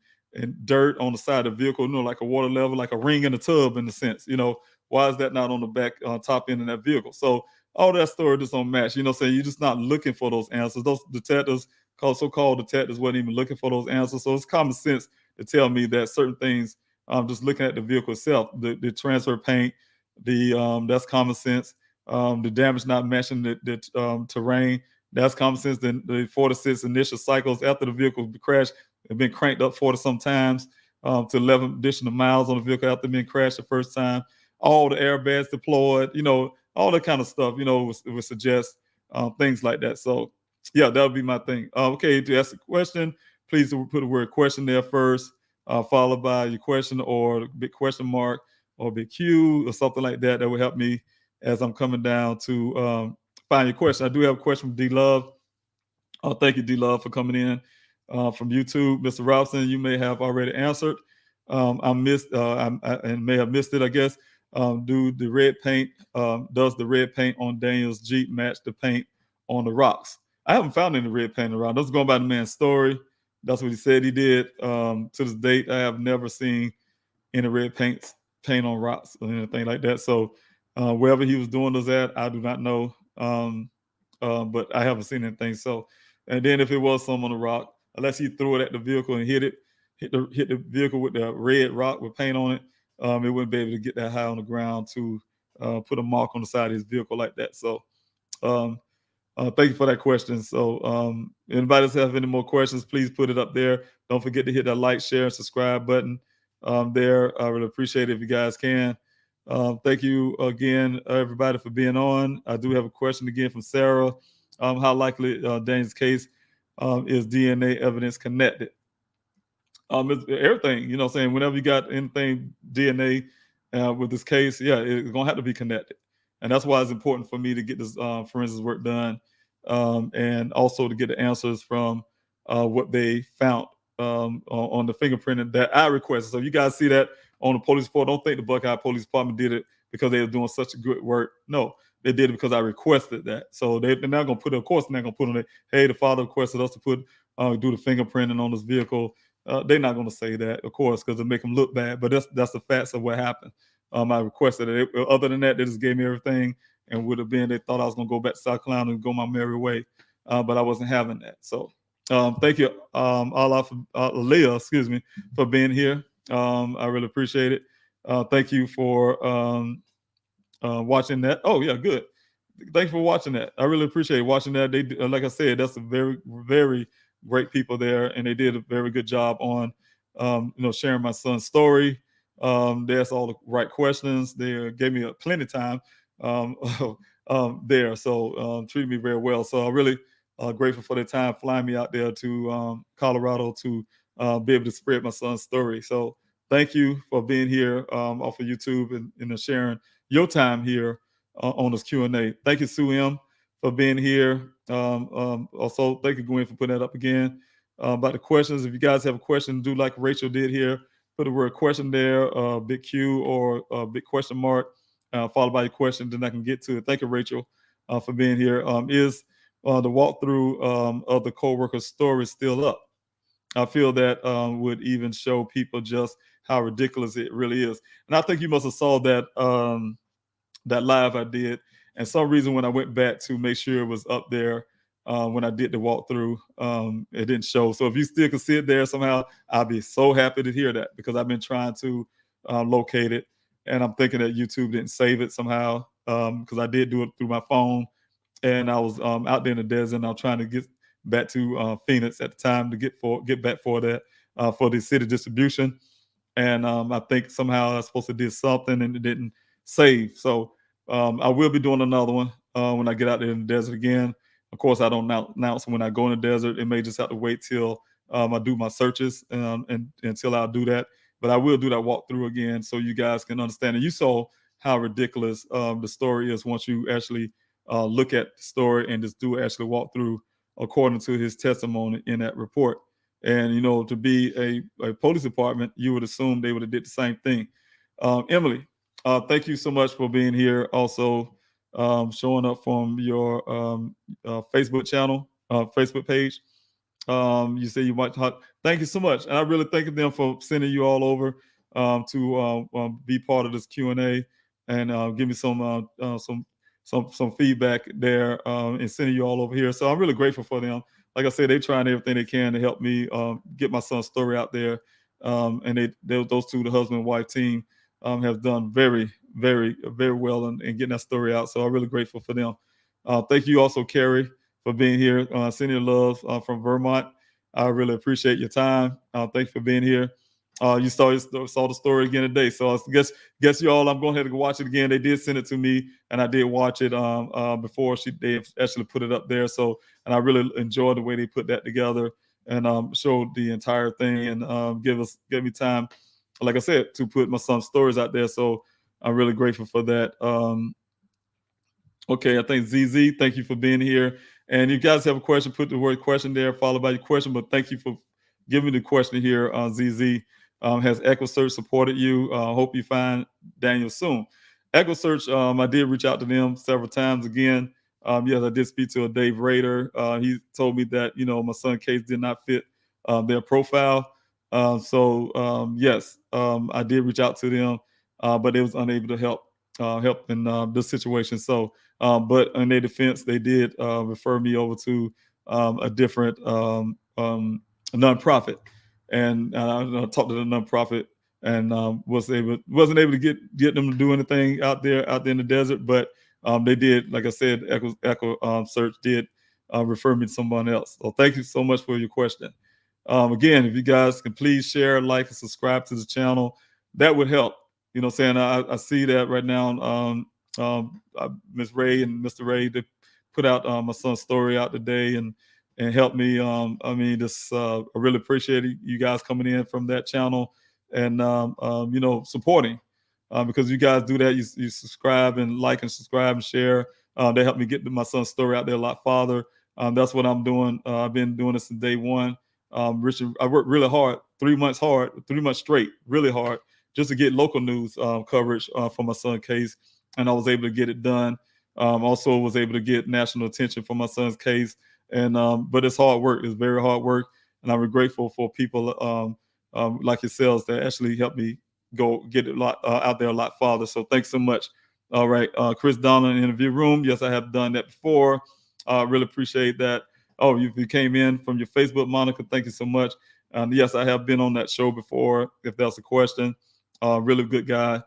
dirt on the side of the vehicle, like a water level, like a ring in a tub in a sense, why is that not on the back, top end of that vehicle? So all that story just don't match. You're just not looking for those answers. Those detectives, so-called detectives, wasn't even looking for those answers. So it's common sense to tell me that certain things, just looking at the vehicle itself, the transfer paint, that's common sense. The damage not matching the terrain, that's common sense. The 4 to 6 initial cycles after the vehicle crashed have been cranked up 40 some times to 11 additional miles on the vehicle after being crashed the first time. All the airbags deployed, all that kind of stuff, would suggest things like that. So, yeah, that would be my thing. Okay, to ask a question, please put the word question there first, followed by your question or big question mark or big Q or something like that. That would help me as I'm coming down to find your question. I do have a question from D Love. Thank you, D Love, for coming in from YouTube. Mr. Robinson, you may have already answered. I missed, and may have missed it, I guess. Does the red paint on Daniel's Jeep match the paint on the rocks? I haven't found any red paint around. That's going by the man's story. That's what he said he did. To this date, I have never seen any red paint on rocks or anything like that. So wherever he was doing those at, I do not know. But I haven't seen anything. So, and then if it was some on the rock, unless he threw it at the vehicle and hit the vehicle with the red rock with paint on it, it wouldn't be able to get that high on the ground to put a mark on the side of his vehicle like that. So thank you for that question. So anybody else have any more questions, please put it up there. Don't forget to hit that like, share, and subscribe button there. I really appreciate it if you guys can. Thank you again, everybody, for being on. I do have a question again from Sarah. How likely Dane's case is DNA evidence connected? It's everything, saying whenever you got anything DNA with this case, yeah, it's gonna have to be connected, and that's why it's important for me to get this forensics work done, and also to get the answers from what they found on the fingerprinting that I requested. So if you guys see that on the police report, don't think the Buckeye Police Department did it because they were doing such a good work. No, they did it because I requested that. So they're not going to put it, of course, they're not going to put on it, hey, the father requested us to do the fingerprinting on this vehicle. They're not going to say that, of course, because it make them look bad. But that's the facts of what happened. I requested it. Other than that, they just gave me everything, and would have been, they thought I was going to go back to South Carolina and go my merry way. But I wasn't having that. So thank you, Leah, excuse me, for being here. I really appreciate it. Thank you for watching that. Oh, yeah, good. Thanks for watching that. I really appreciate watching that. They, like I said, that's a very, very great people there, and they did a very good job on, sharing my son's story. They asked all the right questions. They gave me plenty of time there, so treated me very well. So I'm really grateful for their time flying me out there to Colorado to be able to spread my son's story. So thank you for being here off of YouTube and sharing your time here on this Q&A. Thank you, Sue M, for being here. Also, thank you, Gwen, for putting that up again. About the questions, if you guys have a question, do like Rachel did here. Put the word question there, big Q or big question mark, followed by your question, then I can get to it. Thank you, Rachel, for being here. Is the walkthrough of the co-worker's story still up? I feel that would even show people just how ridiculous it really is. And I think you must have saw that that live I did. And some reason when I went back to make sure it was up there when I did the walkthrough, it didn't show. So if you still can see it there somehow, I'll be so happy to hear that, because I've been trying to locate it. And I'm thinking that YouTube didn't save it somehow, because I did do it through my phone. And I was out there in the desert, and I'm trying to get back to Phoenix at the time to get back for that for the city distribution. And I think somehow I was supposed to do something and it didn't save. So I will be doing another one when I get out there in the desert again. Of course, I don't announce when I go in the desert. It may just have to wait till I do my searches and until I do that. But I will do that walkthrough again so you guys can understand. And you saw how ridiculous the story is once you actually look at the story and just do actually walk through according to his testimony in that report. And, to be a police department, you would assume they would have did the same thing. Emily, thank you so much for being here. Also showing up from your Facebook channel, Facebook page. You say you might talk. Thank you so much. And I really thank them for sending you all over to be part of this Q&A and give me some feedback there and sending you all over here. So I'm really grateful for them. Like I said, they're trying everything they can to help me get my son's story out there. And those two, the husband and wife team, have done very, very, very well in getting that story out. So I'm really grateful for them. Thank you also, Carrie, for being here. Sending your love from Vermont. I really appreciate your time. Thank you for being here. You saw the story again today. So I guess you all, I'm going ahead and go watch it again. They did send it to me, and I did watch it before they actually put it up there. So, and I really enjoyed the way they put that together and showed the entire thing and gave me time, like I said, to put my son's stories out there. So I'm really grateful for that. Okay, I think ZZ, thank you for being here. And you guys have a question, put the word question there, followed by your question. But thank you for giving the question here, ZZ. Has EchoSearch supported you? Hope you find Daniel soon. EchoSearch, I did reach out to them several times. Again, yes, I did speak to a Dave Rader. He told me that, my son's case did not fit their profile. Yes, I did reach out to them, but they was unable to help in this situation. So, but in their defense, they did refer me over to a different nonprofit. And I talked to the nonprofit and wasn't able to get them to do anything out there in the desert, but they did, like I said, Echo Search did refer me to someone else. So thank you so much for your question. Again, if you guys can please share, like, and subscribe to the channel, that would help. I see that right now. Ms. Ray and Mr. Ray, they put out my son's story out today and help me. I really appreciate you guys coming in from that channel and supporting because you guys do that. You subscribe and like and subscribe and share. They help me get my son's story out there a lot farther. That's what I'm doing. I've been doing this since day one. Richard, I worked really hard, 3 months straight, really hard, just to get local news coverage for my son's case, and I was able to get it done. Also was able to get national attention for my son's case, and but it's hard work. It's very hard work, and I'm grateful for people like yourselves that actually helped me go get it out there a lot farther. So thanks so much. All right, Chris Donald in the interview room. Yes, I have done that before. Really appreciate that. Oh, you came in from your Facebook, Monica. Thank you so much. Yes, I have been on that show before, if that's a question. Really good guy,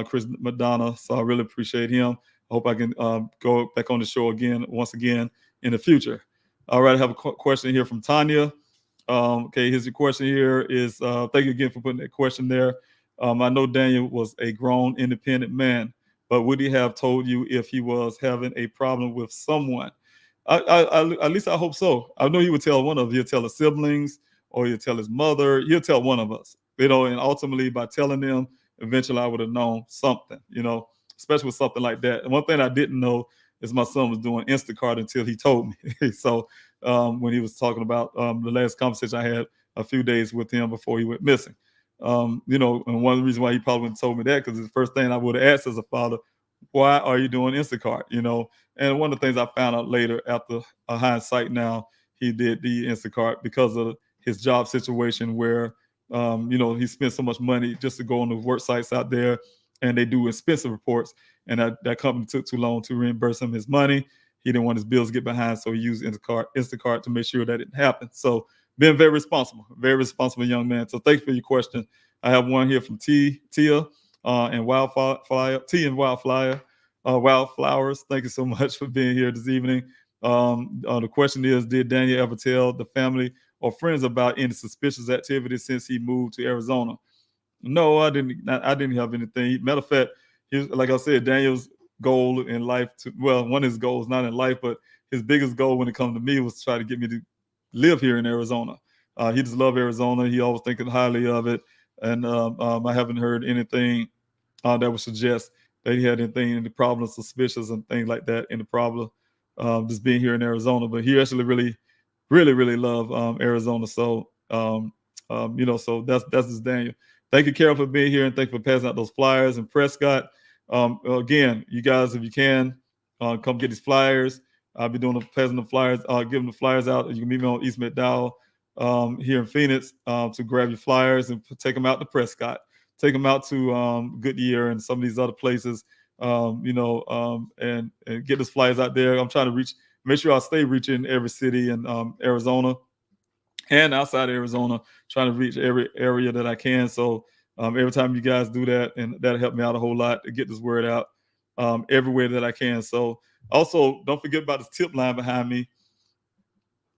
Chris Madonna. So I really appreciate him. I hope I can go back on the show once again in the future. All right, I have a question here from Tanya. Okay, here's your question here is, thank you again for putting that question there. I know Daniel was a grown, independent man, but would he have told you if he was having a problem with someone? At least I hope so. I know he would tell one of us. He'll tell his siblings, or he'll tell his mother. He'll tell one of us, and ultimately by telling them, eventually I would have known something, especially with something like that. And one thing I didn't know is my son was doing Instacart until he told me. So when he was talking about the last conversation I had a few days with him before he went missing, and one of the reasons why he probably wouldn't told me that, because the first thing I would have asked as a father, why are you doing Instacart? And one of the things I found out later, after hindsight now, he did the Instacart because of his job situation where, he spent so much money just to go on the work sites out there, and they do expensive reports. And that company took too long to reimburse him his money. He didn't want his bills to get behind, so he used Instacart to make sure that didn't happen. So being very responsible young man. So thanks for your question. I have one here from Tia and Wildflowers. Thank you so much for being here this evening. The question is, did Daniel ever tell the family or friends about any suspicious activity since he moved to Arizona? No, I didn't have anything. Matter of fact, like I said, Daniel's goal in life one of his goals, not in life, but his biggest goal when it comes to me was to try to get me to live here in Arizona. He just loved Arizona. He always thinking highly of it. And I haven't heard anything that would suggest that he had anything, any problems, suspicious and things like that in the problem just being here in Arizona. But he actually really, really, really loved Arizona. So, so that's just Daniel. Thank you, Carol, for being here, and thank you for passing out those flyers. And Prescott, again, you guys, if you can, come get these flyers. I'll be passing the flyers, giving the flyers out. You can meet me on East McDowell here in Phoenix to grab your flyers and take them out to Prescott. Take them out to Goodyear and some of these other places, and get those flyers out there. I'm trying to make sure I stay reaching every city in Arizona and outside of Arizona, trying to reach every area that I can. So every time you guys do that, and that'll help me out a whole lot to get this word out everywhere that I can. So also, don't forget about the tip line behind me.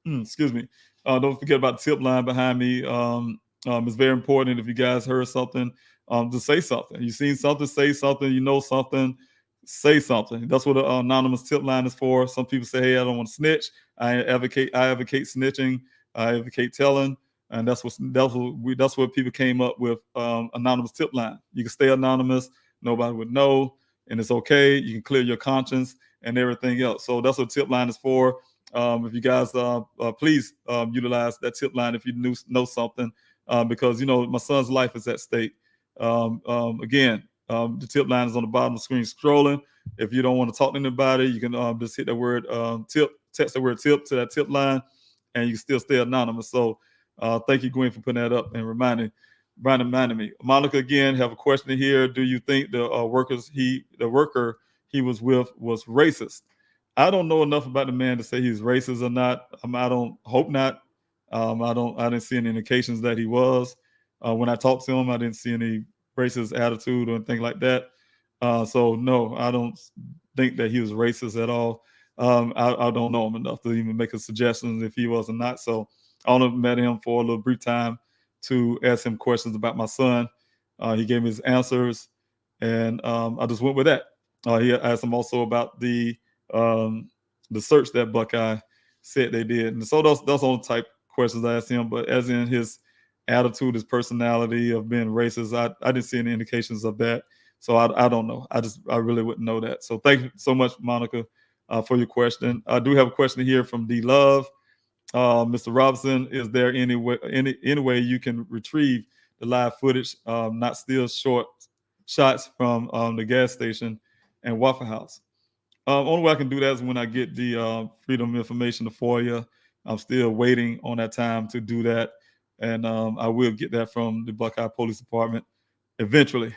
Excuse me. Don't forget about the tip line behind me. It's very important. If you guys heard something, to say something. You seen something, say something. You know something, say something. That's what the anonymous tip line is for. Some people say, "Hey, I don't want to snitch." I advocate snitching. I advocate telling, and that's what people came up with. Anonymous tip line. You can stay anonymous. Nobody would know, and it's okay. You can clear your conscience and everything else. So that's what tip line is for. If you guys please utilize that tip line if you know something, because my son's life is at stake. Again, the tip line is on the bottom of the screen scrolling. If you don't want to talk to anybody, you can just hit the word tip, text the word tip to that tip line, and you can still stay anonymous. So thank you, Gwen, for putting that up and reminding me. Monica, again, have a question here. Do you think the worker he was with was racist? I don't know enough about the man to say he's racist or not. I don't hope not. I didn't see any indications that he was. When I talked to him, I didn't see any racist attitude or anything like that. So no, I don't think that he was racist at all. I don't know him enough to even make a suggestion if he was or not. So I only met him for a little brief time to ask him questions about my son. He gave me his answers, and I just went with that. He asked him also about the search that Buckeye said they did, and so that's all the type questions I asked him. But as in his attitude, his personality of being racist, I didn't see any indications of that. So I don't know. I really wouldn't know that. So thank you so much, Monica, for your question. I do have a question here from D Love. Mr. Robinson, is there any way you can retrieve the live footage, not still short shots from the gas station and Waffle House? Only way I can do that is when I get the Freedom of Information, the FOIA. I'm still waiting on that time to do that. And I will get that from the Buckeye Police Department eventually.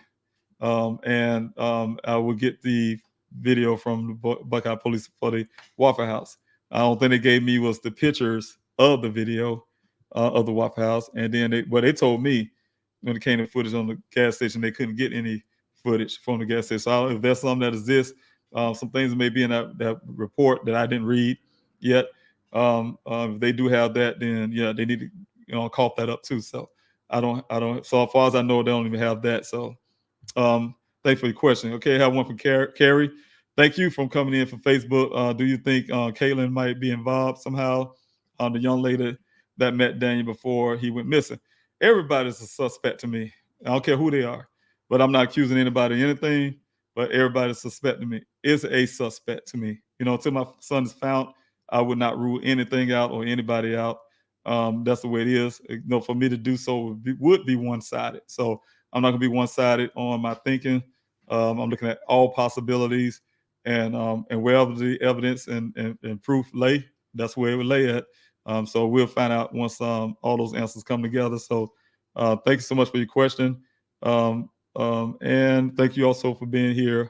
And I will get the video from the Buckeye Police for the Waffle House. I don't think they gave me was the pictures of the video of the Waffle House. And then they told me when it came to footage on the gas station, they couldn't get any footage from the gas station. So I don't know if that's something that exists. Some things may be in that report that I didn't read yet. If they do have that, then yeah, they need to cough that up too. So I don't. So as far as I know, they don't even have that. So thanks for your question. Okay, I have one from Carrie. Thank you for coming in from Facebook. Do you think Caitlin might be involved somehow? The young lady that met Daniel before he went missing. Everybody's a suspect to me. I don't care who they are, but I'm not accusing anybody of anything. But everybody's suspecting me. Is a suspect to me. Until my son is found, I would not rule anything out or anybody out. That's the way it is. For me to do so would be one-sided. So I'm not going to be one-sided on my thinking. I'm looking at all possibilities, and wherever the evidence and proof lay, that's where it would lay at. So we'll find out once all those answers come together. So thank you so much for your question. And thank you also for being here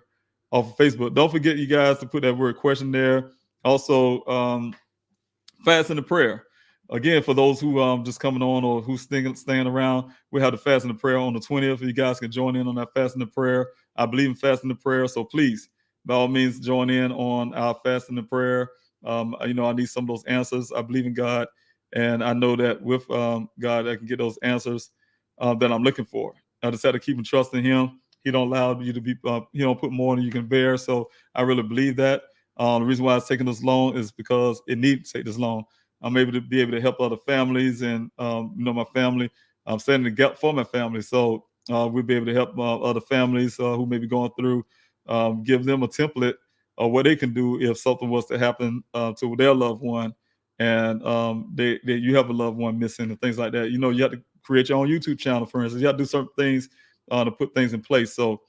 off of Facebook. Don't forget, you guys, to put that word question there. Also, fast and the prayer. Again, for those who just coming on or who's staying around, we have the fast and the prayer on the 20th. You guys can join in on that fast and the prayer. I believe in fast and the prayer, so please, by all means, join in on our fast and the prayer. I need some of those answers. I believe in God, and I know that with God, I can get those answers that I'm looking for. I just had to keep trusting Him. He don't allow you to be. He don't put more than you can bear. So I really believe that. The reason why it's taking this long is because it needs to take this long. I'm able to help other families, and my family. I'm standing the gap for my family, so we'll be able to help other families who may be going through. Give them a template of what they can do if something was to happen to their loved one, and you have a loved one missing and things like that. You have to create your own YouTube channel, for instance. You have to do certain things to put things in place. So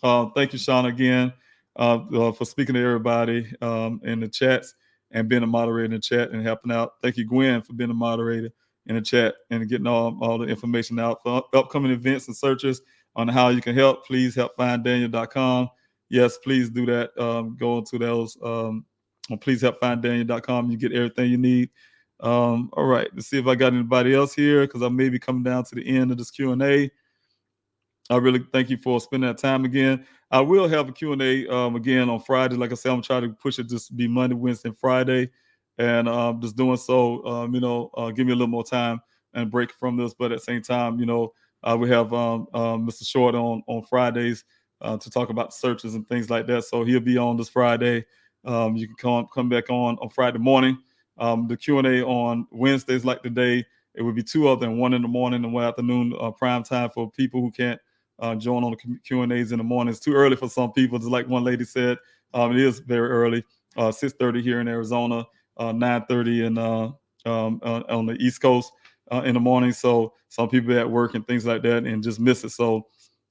thank you, Shauna, again, for speaking to everybody in the chats and being a moderator in the chat and helping out. Thank you, Gwen, for being a moderator in the chat and getting all the information out for upcoming events and searches on how you can help. Please help finddaniel.com. Yes, please do that. Go into those. Please help finddaniel.com. You get everything you need. All right, let's see if I got anybody else here, because I may be coming down to the end of this Q&A. I really thank you for spending that time again. I will have a Q&A again on Friday. Like I said, I'm trying to push it just to be Monday, Wednesday, and Friday. And just doing so, give me a little more time and break from this. But at the same time, we have Mr. Short on Fridays to talk about searches and things like that. So he'll be on this Friday. You can come back on Friday morning. The Q&A on Wednesdays, like today, it would be two of them, one in the morning and one afternoon, prime time for people who can't join on the Q&As in the morning. It's too early for some people, just like one lady said. It is very early, 6:30 here in Arizona, 9:30 on the East Coast in the morning. So some people are at work and things like that and just miss it. So,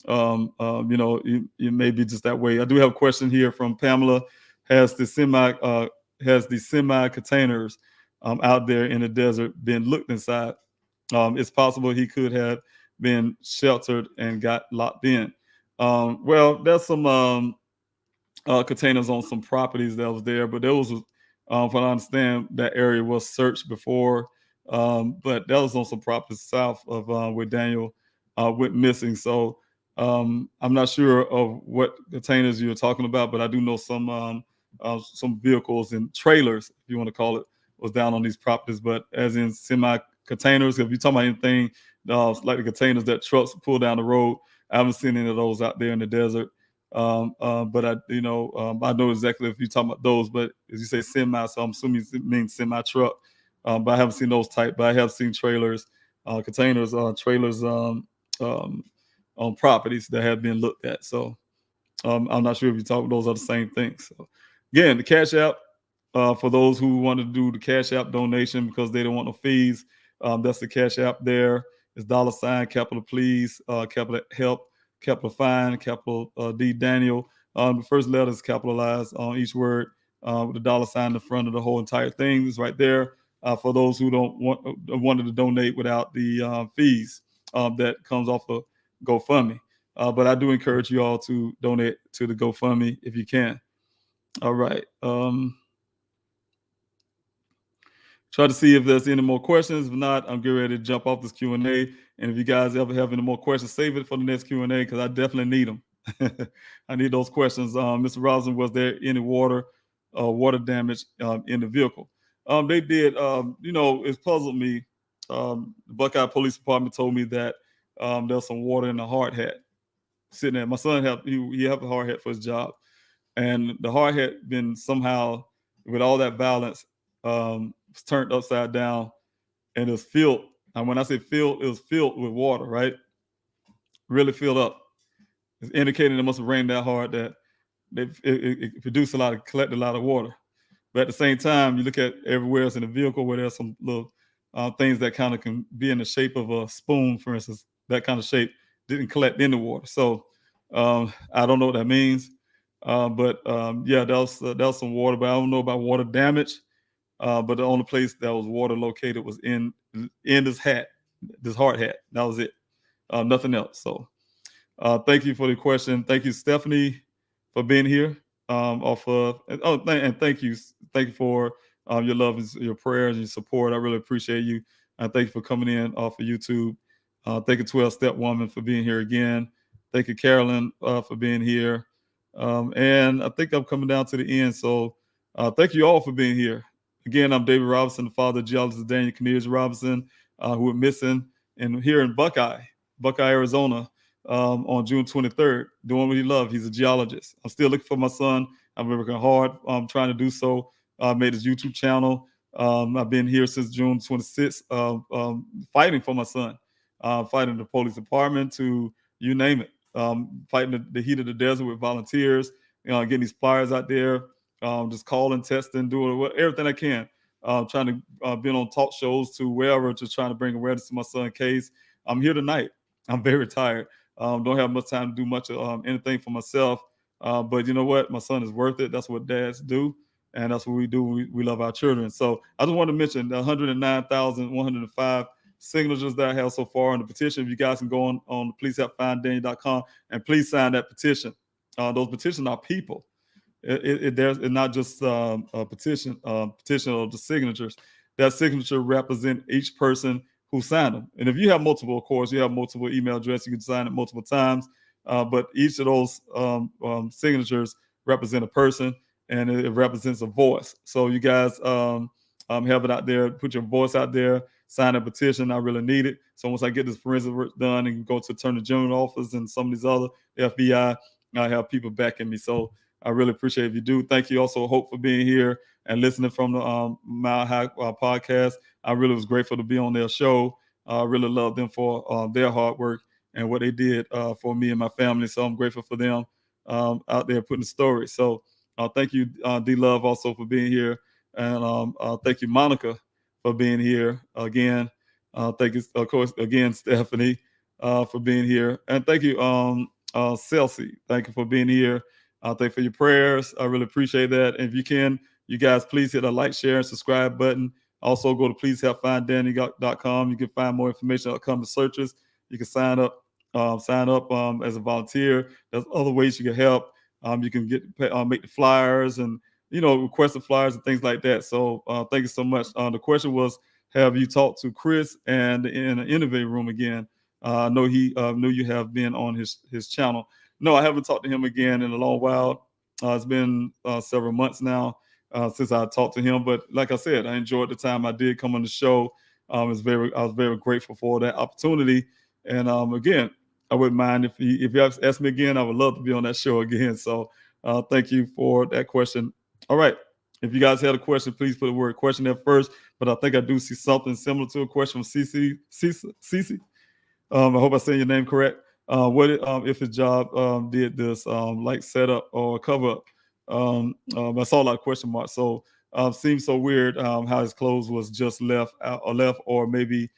it may be just that way. I do have a question here from Pamela. Has the semi containers out there in the desert been looked inside? It's possible he could have been sheltered and got locked in. Well, there's some containers on some properties that was there, but there was, from what I understand, that area was searched before, but that was on some properties south of where Daniel went missing. So I'm not sure of what containers you're talking about, but I do know some vehicles and trailers, if you want to call it, was down on these properties. But as in semi containers, if you're talking about anything like the containers that trucks pull down the road, I haven't seen any of those out there in the desert. But I know exactly if you're talking about those. But as you say semi, so I'm assuming it means semi truck. But I haven't seen those type. But I have seen trailers, containers, trailers on properties that have been looked at. So I'm not sure if you talk, those are the same things. So again, the Cash App, for those who want to do the Cash App donation because they don't want no fees, that's the Cash App there. It's $ capital please, capital help, capital fine, capital D Daniel. The first letter is capitalized on each word with the $ in the front of the whole entire thing is right there. For those who don't wanted to donate without the fees that comes off of GoFundMe. But I do encourage you all to donate to the GoFundMe if you can. All right. Try to see if there's any more questions. If not, I'm getting ready to jump off this Q&A. And if you guys ever have any more questions, save it for the next Q&A because I definitely need them. I need those questions. Mr. Robinson, was there any water damage in the vehicle? They did. It puzzled me. The Buckeye Police Department told me that there's some water in the hard hat sitting there. My son he have a hard hat for his job, and the hard hat been somehow with all that violence was turned upside down, and it was filled. And when I say filled, it was filled with water, right? Really filled up. It's indicating it must have rained that hard that it produced collected a lot of water. But at the same time, you look at everywhere else in the vehicle where there's some little things that kind of can be in the shape of a spoon, for instance, that kind of shape didn't collect in the water. So I don't know what that means. But that was some water, but I don't know about water damage. But the only place that was water located was in this hat, this hard hat. That was it. Nothing else. So thank you for the question. Thank you, Stephanie, for being here. And thank you for your love, and your prayers, and your support. I really appreciate you. And thank you for coming in off of YouTube. Thank you, 12-Step Woman, for being here again. Thank you, Carolyn, for being here. And I think I'm coming down to the end. So thank you all for being here. Again, I'm David Robinson, the father of Geologist Daniel Robinson, who went missing here in Buckeye, Arizona, on June 23rd, doing what he loved. He's a geologist. I'm still looking for my son. I've been working hard. I'm trying to do so. I made his YouTube channel. I've been here since June 26th, fighting for my son, fighting the police department to you name it, fighting the heat of the desert with volunteers, getting these flyers out there, just calling, testing, doing everything I can, trying to be on talk shows to wherever, just trying to bring awareness to my son's case. I'm here tonight. I'm very tired. Don't have much time to do much of anything for myself. But you know what? My son is worth it. That's what dads do. And that's what we do. We love our children. So I just want to mention the 109,105 signatures that I have so far on the petition. If you guys can go on pleasehelpfinddaniel.com and please sign that petition. Those petitions are people. It's not just a petition of the signatures. That signature represent each person who signed them. And if you have multiple, of course, you have multiple email addresses, you can sign it multiple times. But each of those signatures represent a person, and it represents a voice. So you guys have it out there, put your voice out there, sign a petition. I really need it. So once I get this forensic work done and go to Attorney General office and some of these other FBI, I have people backing me. So I really appreciate it if you do. Thank you also, Hope, for being here and listening from the Mile High podcast. I really was grateful to be on their show. I really love them for their hard work and what they did for me and my family. So I'm grateful for them out there putting the story. So thank you, D-Love, also for being here. And thank you, Monica, for being here again. Thank you, of course, again, Stephanie, for being here. And thank you, Celsi. Thank you for being here. Thank you for your prayers. I really appreciate that. And if you can, you guys, please hit a like, share, and subscribe button. Also, go to pleasehelpfinddaniel.com. You can find more information on upcoming searches. You can sign up as a volunteer. There's other ways you can help. You can make the flyers and request the flyers and things like that. So thank you so much. The question was, have you talked to Chris and in the Innovate Room again? I know he knew you have been on his channel. No, I haven't talked to him again in a long while. It's been several months now since I talked to him. But like I said, I enjoyed the time I did come on the show. I was very grateful for that opportunity. And again, I wouldn't mind if you ask me again. I would love to be on that show again. So thank you for that question. All right. If you guys had a question, please put the word question there first. But I think I do see something similar to a question from Cece. I hope I said your name correct. If his job did this like setup or cover up? I saw a lot of question marks. So seems so weird how his clothes was just left or maybe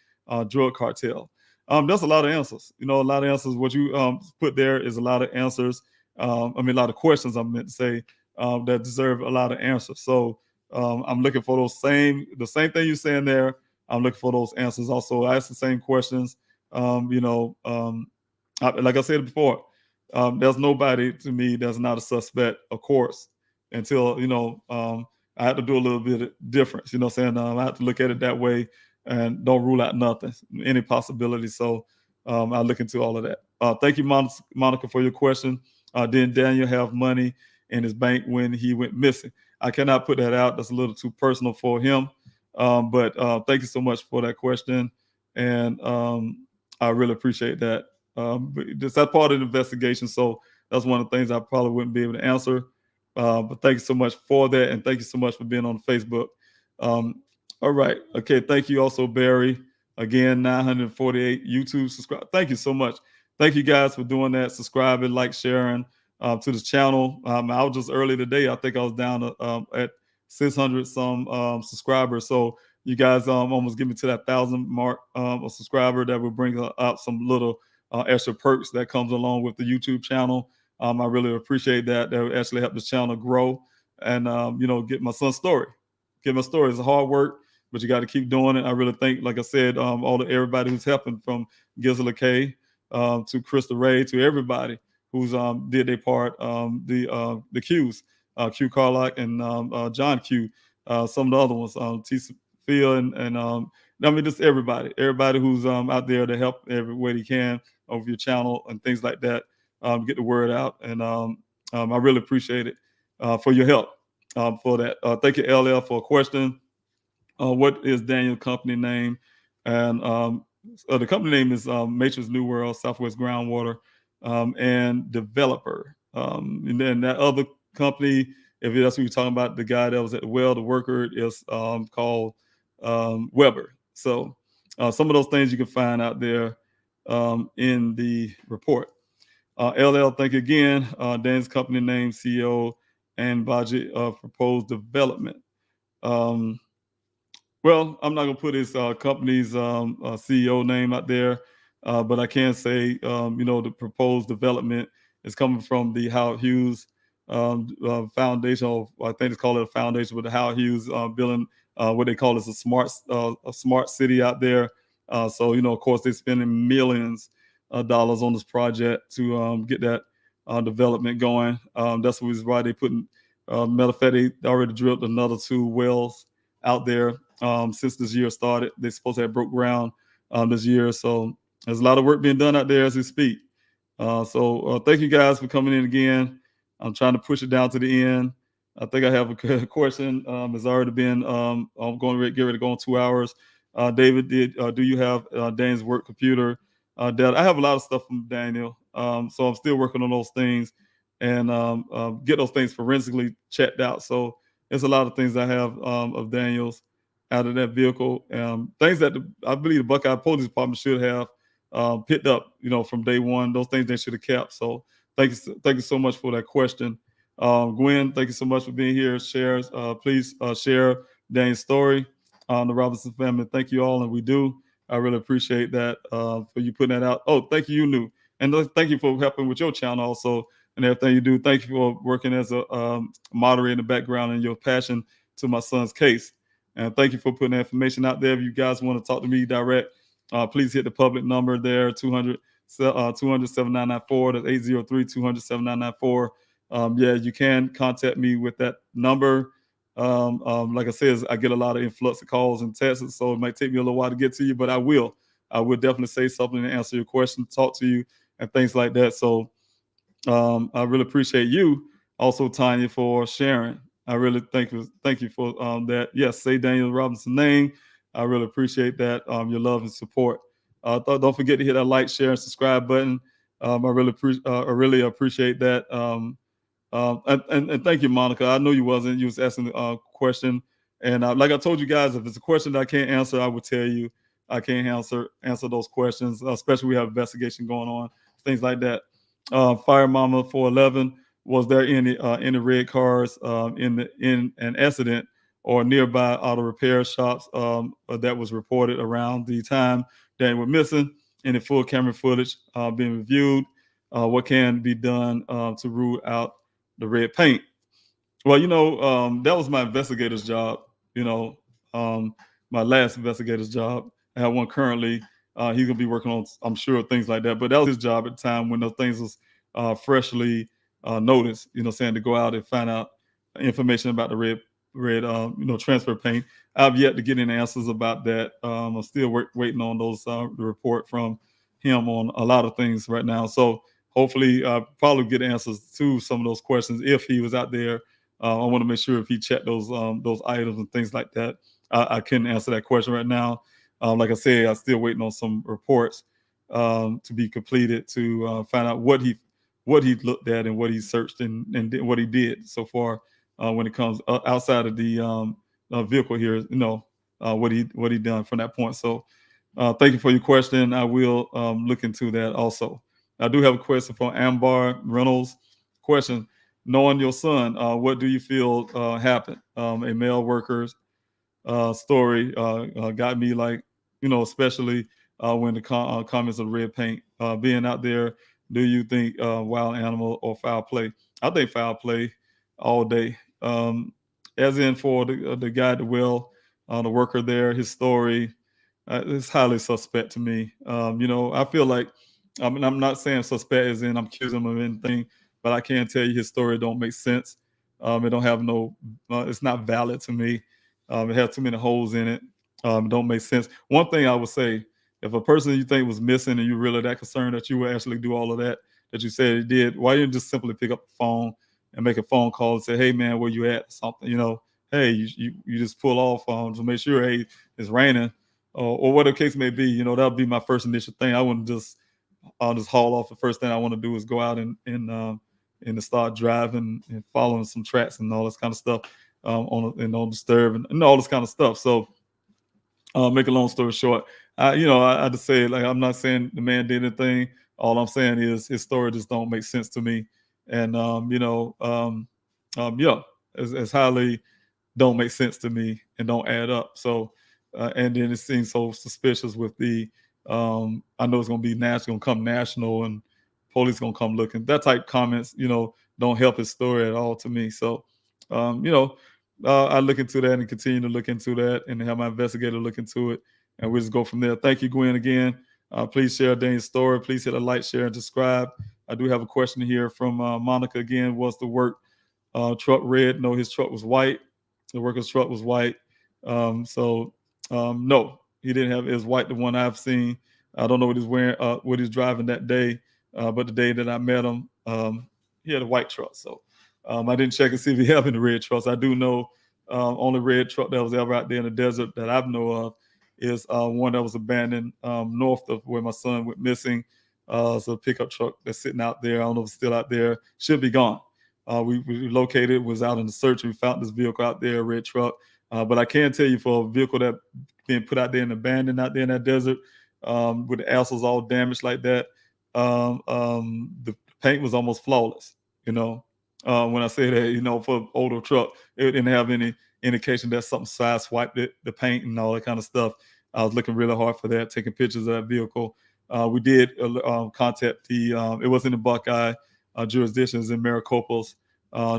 drug cartel. That's a lot of answers. A lot of answers. What you put there is a lot of answers. A lot of questions I meant to say that deserve a lot of answers. So I'm looking for the same thing you're saying there. I'm looking for those answers. Also, I asked the same questions. Like I said before, there's nobody to me that's not a suspect, of course, until I have to do a little bit of difference. I have to look at it that way and don't rule out nothing, any possibility. So I look into all of that. Thank you, Monica, for your question. Didn't Daniel have money in his bank when he went missing? I cannot put that out. That's a little too personal for him. But thank you so much for that question. And I really appreciate that. That's part of the investigation. So that's one of the things I probably wouldn't be able to answer. But thank you so much for that. And thank you so much for being on Facebook. All right. Okay. Thank you also, Barry. Again, 948 YouTube subscribe. Thank you so much. Thank you guys for doing that. Subscribing, sharing to the channel. I was just early today. I think I was down at 600 some subscribers. So you guys almost get me to that 1,000 mark of subscriber. That will bring up some little extra perks that comes along with the YouTube channel. I really appreciate that. That will actually help the channel grow and get my son's story. Get my story. It's hard work, but you got to keep doing it. I really think, like I said, everybody who's helping, from Gizla K to Krista Ray, to everybody who's did their part. The Qs, Q Carlock and John Q, some of the other ones, T. Phil and just everybody who's out there to help every way they can over your channel and things like that, get the word out. And I really appreciate it for your help for that. Thank you, LL, for a question. What is Daniel's company name? And the company name is Matrix New World Southwest Groundwater and Developer. And then that other company, if that's what you're talking about, the guy that was at the well, the worker, is called Weber. So some of those things you can find out there in the report. LL, thank you again. Dan's company name, CEO, and budget of proposed development. Well, I'm not going to put his company's CEO name out there, but I can say, the proposed development is coming from the Howard Hughes Foundation. Or I think it's called a foundation, with the Howard Hughes building, what they call is a smart city out there. So, of course, they're spending millions of dollars on this project to get that development going. That's the reason why they putting, matter of fact, they already drilled another 2 wells out there since this year started. They're supposed to have broke ground this year. So there's a lot of work being done out there as we speak. So thank you guys for coming in again. I'm trying to push it down to the end. I think I have a question. It's already been, I'm going to get ready to go on 2 hours. David, do you have Daniel's work computer? Data? I have a lot of stuff from Daniel. So I'm still working on those things and get those things forensically checked out. So there's a lot of things I have of Daniel's out of that vehicle. Things that I believe the Buckeye Police Department should have picked up, from day one. Those things they should have kept. So thank you so much for that question. Gwen, thank you so much for being here. Please share Daniel's story on the Robinson family. Thank you all, and we do. I really appreciate that for you putting that out. Oh, thank you, New. And thank you for helping with your channel also and everything you do. Thank you for working as a moderator in the background and your passion to my son's case. And thank you for putting that information out there. If you guys want to talk to me direct, please hit the public number there, 200-7994. That's 803-200-7994. Yeah, you can contact me with that number. Like I said, I get a lot of influx of calls and texts, so it might take me a little while to get to you, but I will definitely say something to answer your question, talk to you, and things like that. So I really appreciate you also, Tanya, for sharing. I really thank you for that. Yes, say Daniel Robinson's name. I really appreciate that, your love and support. Don't forget to hit that like, share, and subscribe button. I really appreciate that. And thank you, Monica. I know you was asking a question, and like I told you guys, if it's a question that I can't answer, I would tell you I can't answer those questions, especially we have an investigation going on. things like that. Fire Mama 411, was there any red cars in an accident or nearby auto repair shops that was reported around the time they were missing? Any full camera footage being reviewed? What can be done to rule out the red paint? Well, that was my investigator's job. My last investigator's job. I have one currently. He's gonna be working on, I'm sure, things like that. But that was his job at the time when those things was freshly noticed. Saying to go out and find out information about the red transfer paint. I've yet to get any answers about that. I'm still waiting on those the report from him on a lot of things right now. So hopefully, probably get answers to some of those questions if he was out there. I want to make sure if he checked those items and things like that. I couldn't answer that question right now. Like I said, I'm still waiting on some reports to be completed to find out what he looked at and what he searched and what he did so far when it comes outside of the vehicle here. What he done from that point. So thank you for your question. I will look into that also. I do have a question from Ambar Reynolds. Question: knowing your son, what do you feel happened? A male worker's story got me, like, especially when the comments of red paint being out there. Do you think wild animal or foul play? I think foul play all day. As in for the guy at the well, the worker there, his story is highly suspect to me. I feel like, I'm not saying suspect as in I'm accusing him of anything, but I can tell you his story don't make sense. It don't have it's not valid to me. It has too many holes in it. It don't make sense. One thing I would say, if a person you think was missing and you're really that concerned that you would actually do all of that you said you did, why didn't you just simply pick up the phone and make a phone call and say, hey man, where you at? Something, hey, you just pull off to make sure, hey, it's raining, or whatever the case may be. That would be my first initial thing. I'll just haul off. The first thing I want to do is go out and start driving and following some tracks and all this kind of stuff on disturb and all this kind of stuff. So make a long story short, I just say, like, I'm not saying the man did anything. All I'm saying is his story just don't make sense to me. And it's highly don't make sense to me and don't add up. So and then it seems so suspicious with the I know it's gonna be national, gonna come national, and police gonna come looking. That type comments, don't help his story at all to me. So I look into that and continue to look into that and have my investigator look into it, and we'll just go from there. Thank you, Gwen, again. Please share Daniel's story. Please hit a like, share, and subscribe. I do have a question here from Monica again. Was the work truck red? No, his truck was white. The worker's truck was white. No, he didn't have. It was white, the one I've seen. I don't know what he's wearing, what he's driving that day, but the day that I met him, he had a white truck. So I didn't check and see if he had any red trucks. I do know only red truck that was ever out there in the desert that I know of is one that was abandoned north of where my son went missing. It's a pickup truck that's sitting out there. I don't know if it's still out there. Should be gone. We located, was out in the search. We found this vehicle out there, a red truck. But I can tell you, for a vehicle that being put out there and abandoned out there in that desert, with the axles all damaged like that, the paint was almost flawless. When I say that, for an older truck, it didn't have any indication that something sideswiped the paint and all that kind of stuff. I was looking really hard for that, taking pictures of that vehicle. We did contact it was in the Buckeye jurisdictions in Maricopa's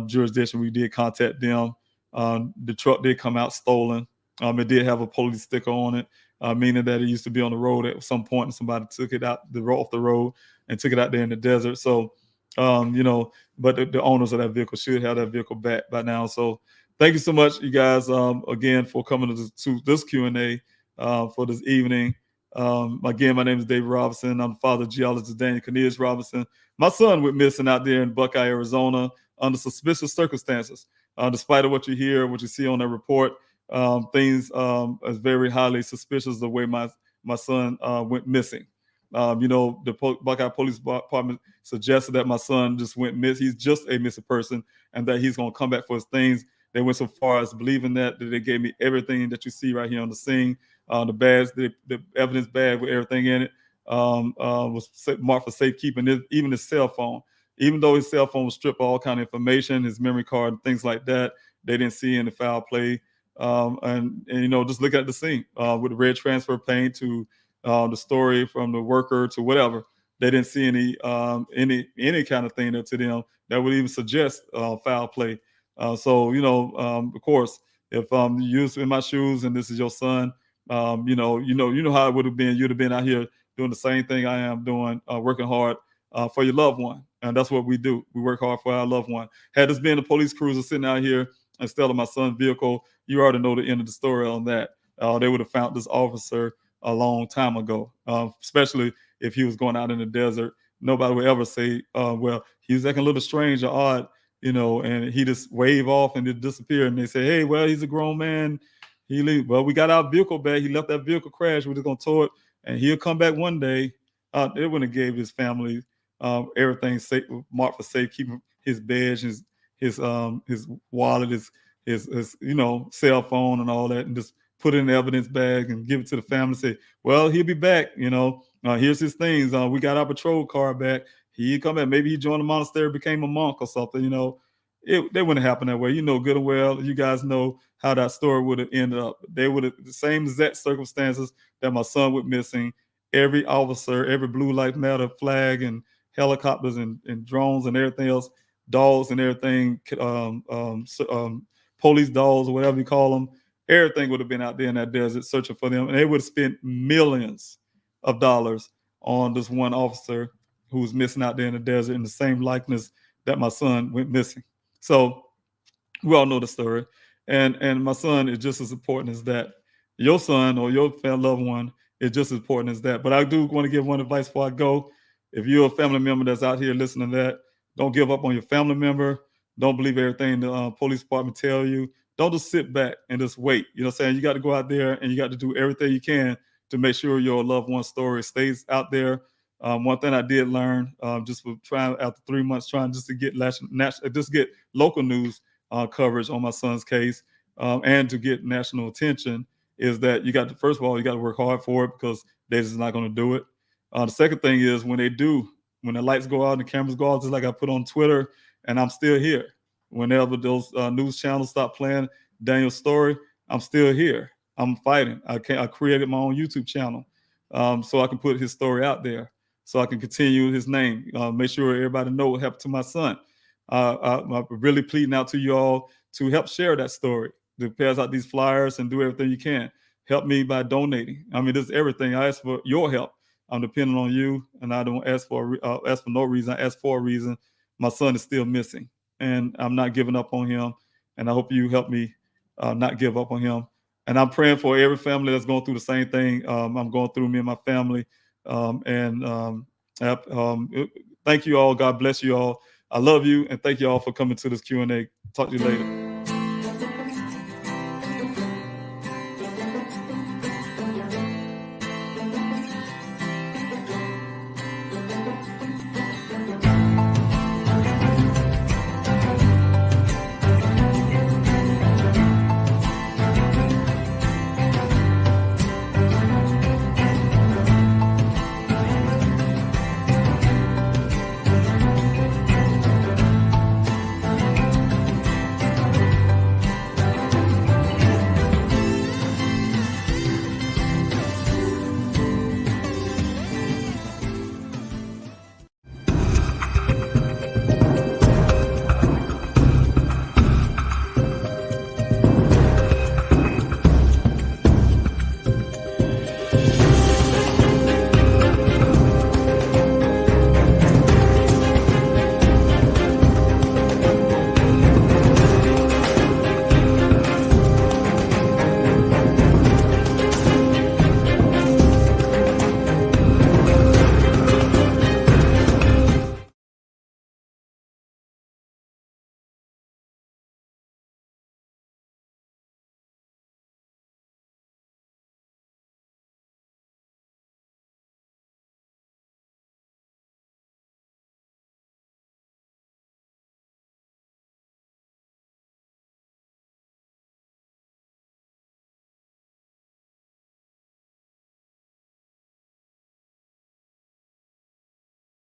jurisdiction. We did contact them. The truck did come out stolen. It did have a police sticker on it, meaning that it used to be on the road at some point and somebody took it out off the road and took it out there in the desert. So, but the owners of that vehicle should have that vehicle back by now. So thank you so much, you guys, again, for coming to this Q&A for this evening. Again, my name is David Robinson. I'm the father of geologist Daniel Robinson. My son went missing out there in Buckeye, Arizona, under suspicious circumstances. Despite of what you hear, what you see on that report, things is very highly suspicious the way my son went missing. The Buckeye Police Department suggested that my son just went missing. He's just a missing person and that he's going to come back for his things. They went so far as believing that they gave me everything that you see right here on the scene, the bags, the evidence bag with everything in it. was marked for safekeeping. Even his cell phone, even though his cell phone was stripped of all kind of information, his memory card and things like that, they didn't see any foul play. And just look at the scene with the red transfer paint to the story from the worker to whatever. They didn't see any kind of thing to them that would even suggest foul play. Of course, if you're in my shoes and this is your son, you know how it would have been. You'd have been out here doing the same thing I am doing, working hard for your loved one. And that's what we do. We work hard for our loved one. Had this been a police cruiser sitting out here instead of my son's vehicle, you already know the end of the story on that. They would have found this officer a long time ago, especially if he was going out in the desert. Nobody would ever say, well, he was acting a little strange or odd, and he just wave off and it disappear. And they say, hey, well, he's a grown man. He leave. Well, we got our vehicle back. He left that vehicle crash. We're just going to tow it, and he'll come back one day. They wouldn't have gave his family everything safe, marked for safe, keeping his badge, his wallet, his cell phone and all that, and just put it in the evidence bag and give it to the family. Say, well, he'll be back. Here's his things. We got our patrol car back. He come back. Maybe he joined the monastery, became a monk or something. They wouldn't happen that way. Good and well. You guys know how that story would have ended up. They would have the same exact circumstances that my son went missing. Every officer, every Blue Lives Matter flag and helicopters and drones and everything else, dogs and everything, police dogs or whatever you call them, everything would have been out there in that desert searching for them. And they would have spent millions of dollars on this one officer who was missing out there in the desert in the same likeness that my son went missing. So we all know the story. And my son is just as important as that. Your son or your loved one is just as important as that. But I do want to give one advice before I go. If you're a family member that's out here listening to that, don't give up on your family member. Don't believe everything the police department tell you. Don't just sit back and just wait. You know what I'm saying? You got to go out there and you got to do everything you can to make sure your loved one's story stays out there. One thing I did learn, just for trying after 3 months, trying just to get get local news coverage on my son's case and to get national attention, is that first of all, you got to work hard for it because they're just not going to do it. The second thing is when the lights go out and the cameras go out, just like I put on Twitter, and I'm still here. Whenever those news channels stop playing Daniel's story, I'm still here. I'm fighting. I created my own YouTube channel so I can put his story out there, so I can continue his name, make sure everybody know what happened to my son. I'm really pleading out to you all to help share that story, to pass out these flyers and do everything you can. Help me by donating. I mean, this is everything. I ask for your help. I'm depending on you, and I don't ask for no reason. I ask for a reason. My son is still missing, and I'm not giving up on him. And I hope you help me not give up on him. And I'm praying for every family that's going through the same thing I'm going through, me and my family. Thank you all. God bless you all. I love you, and thank you all for coming to this Q&A. Talk to you later.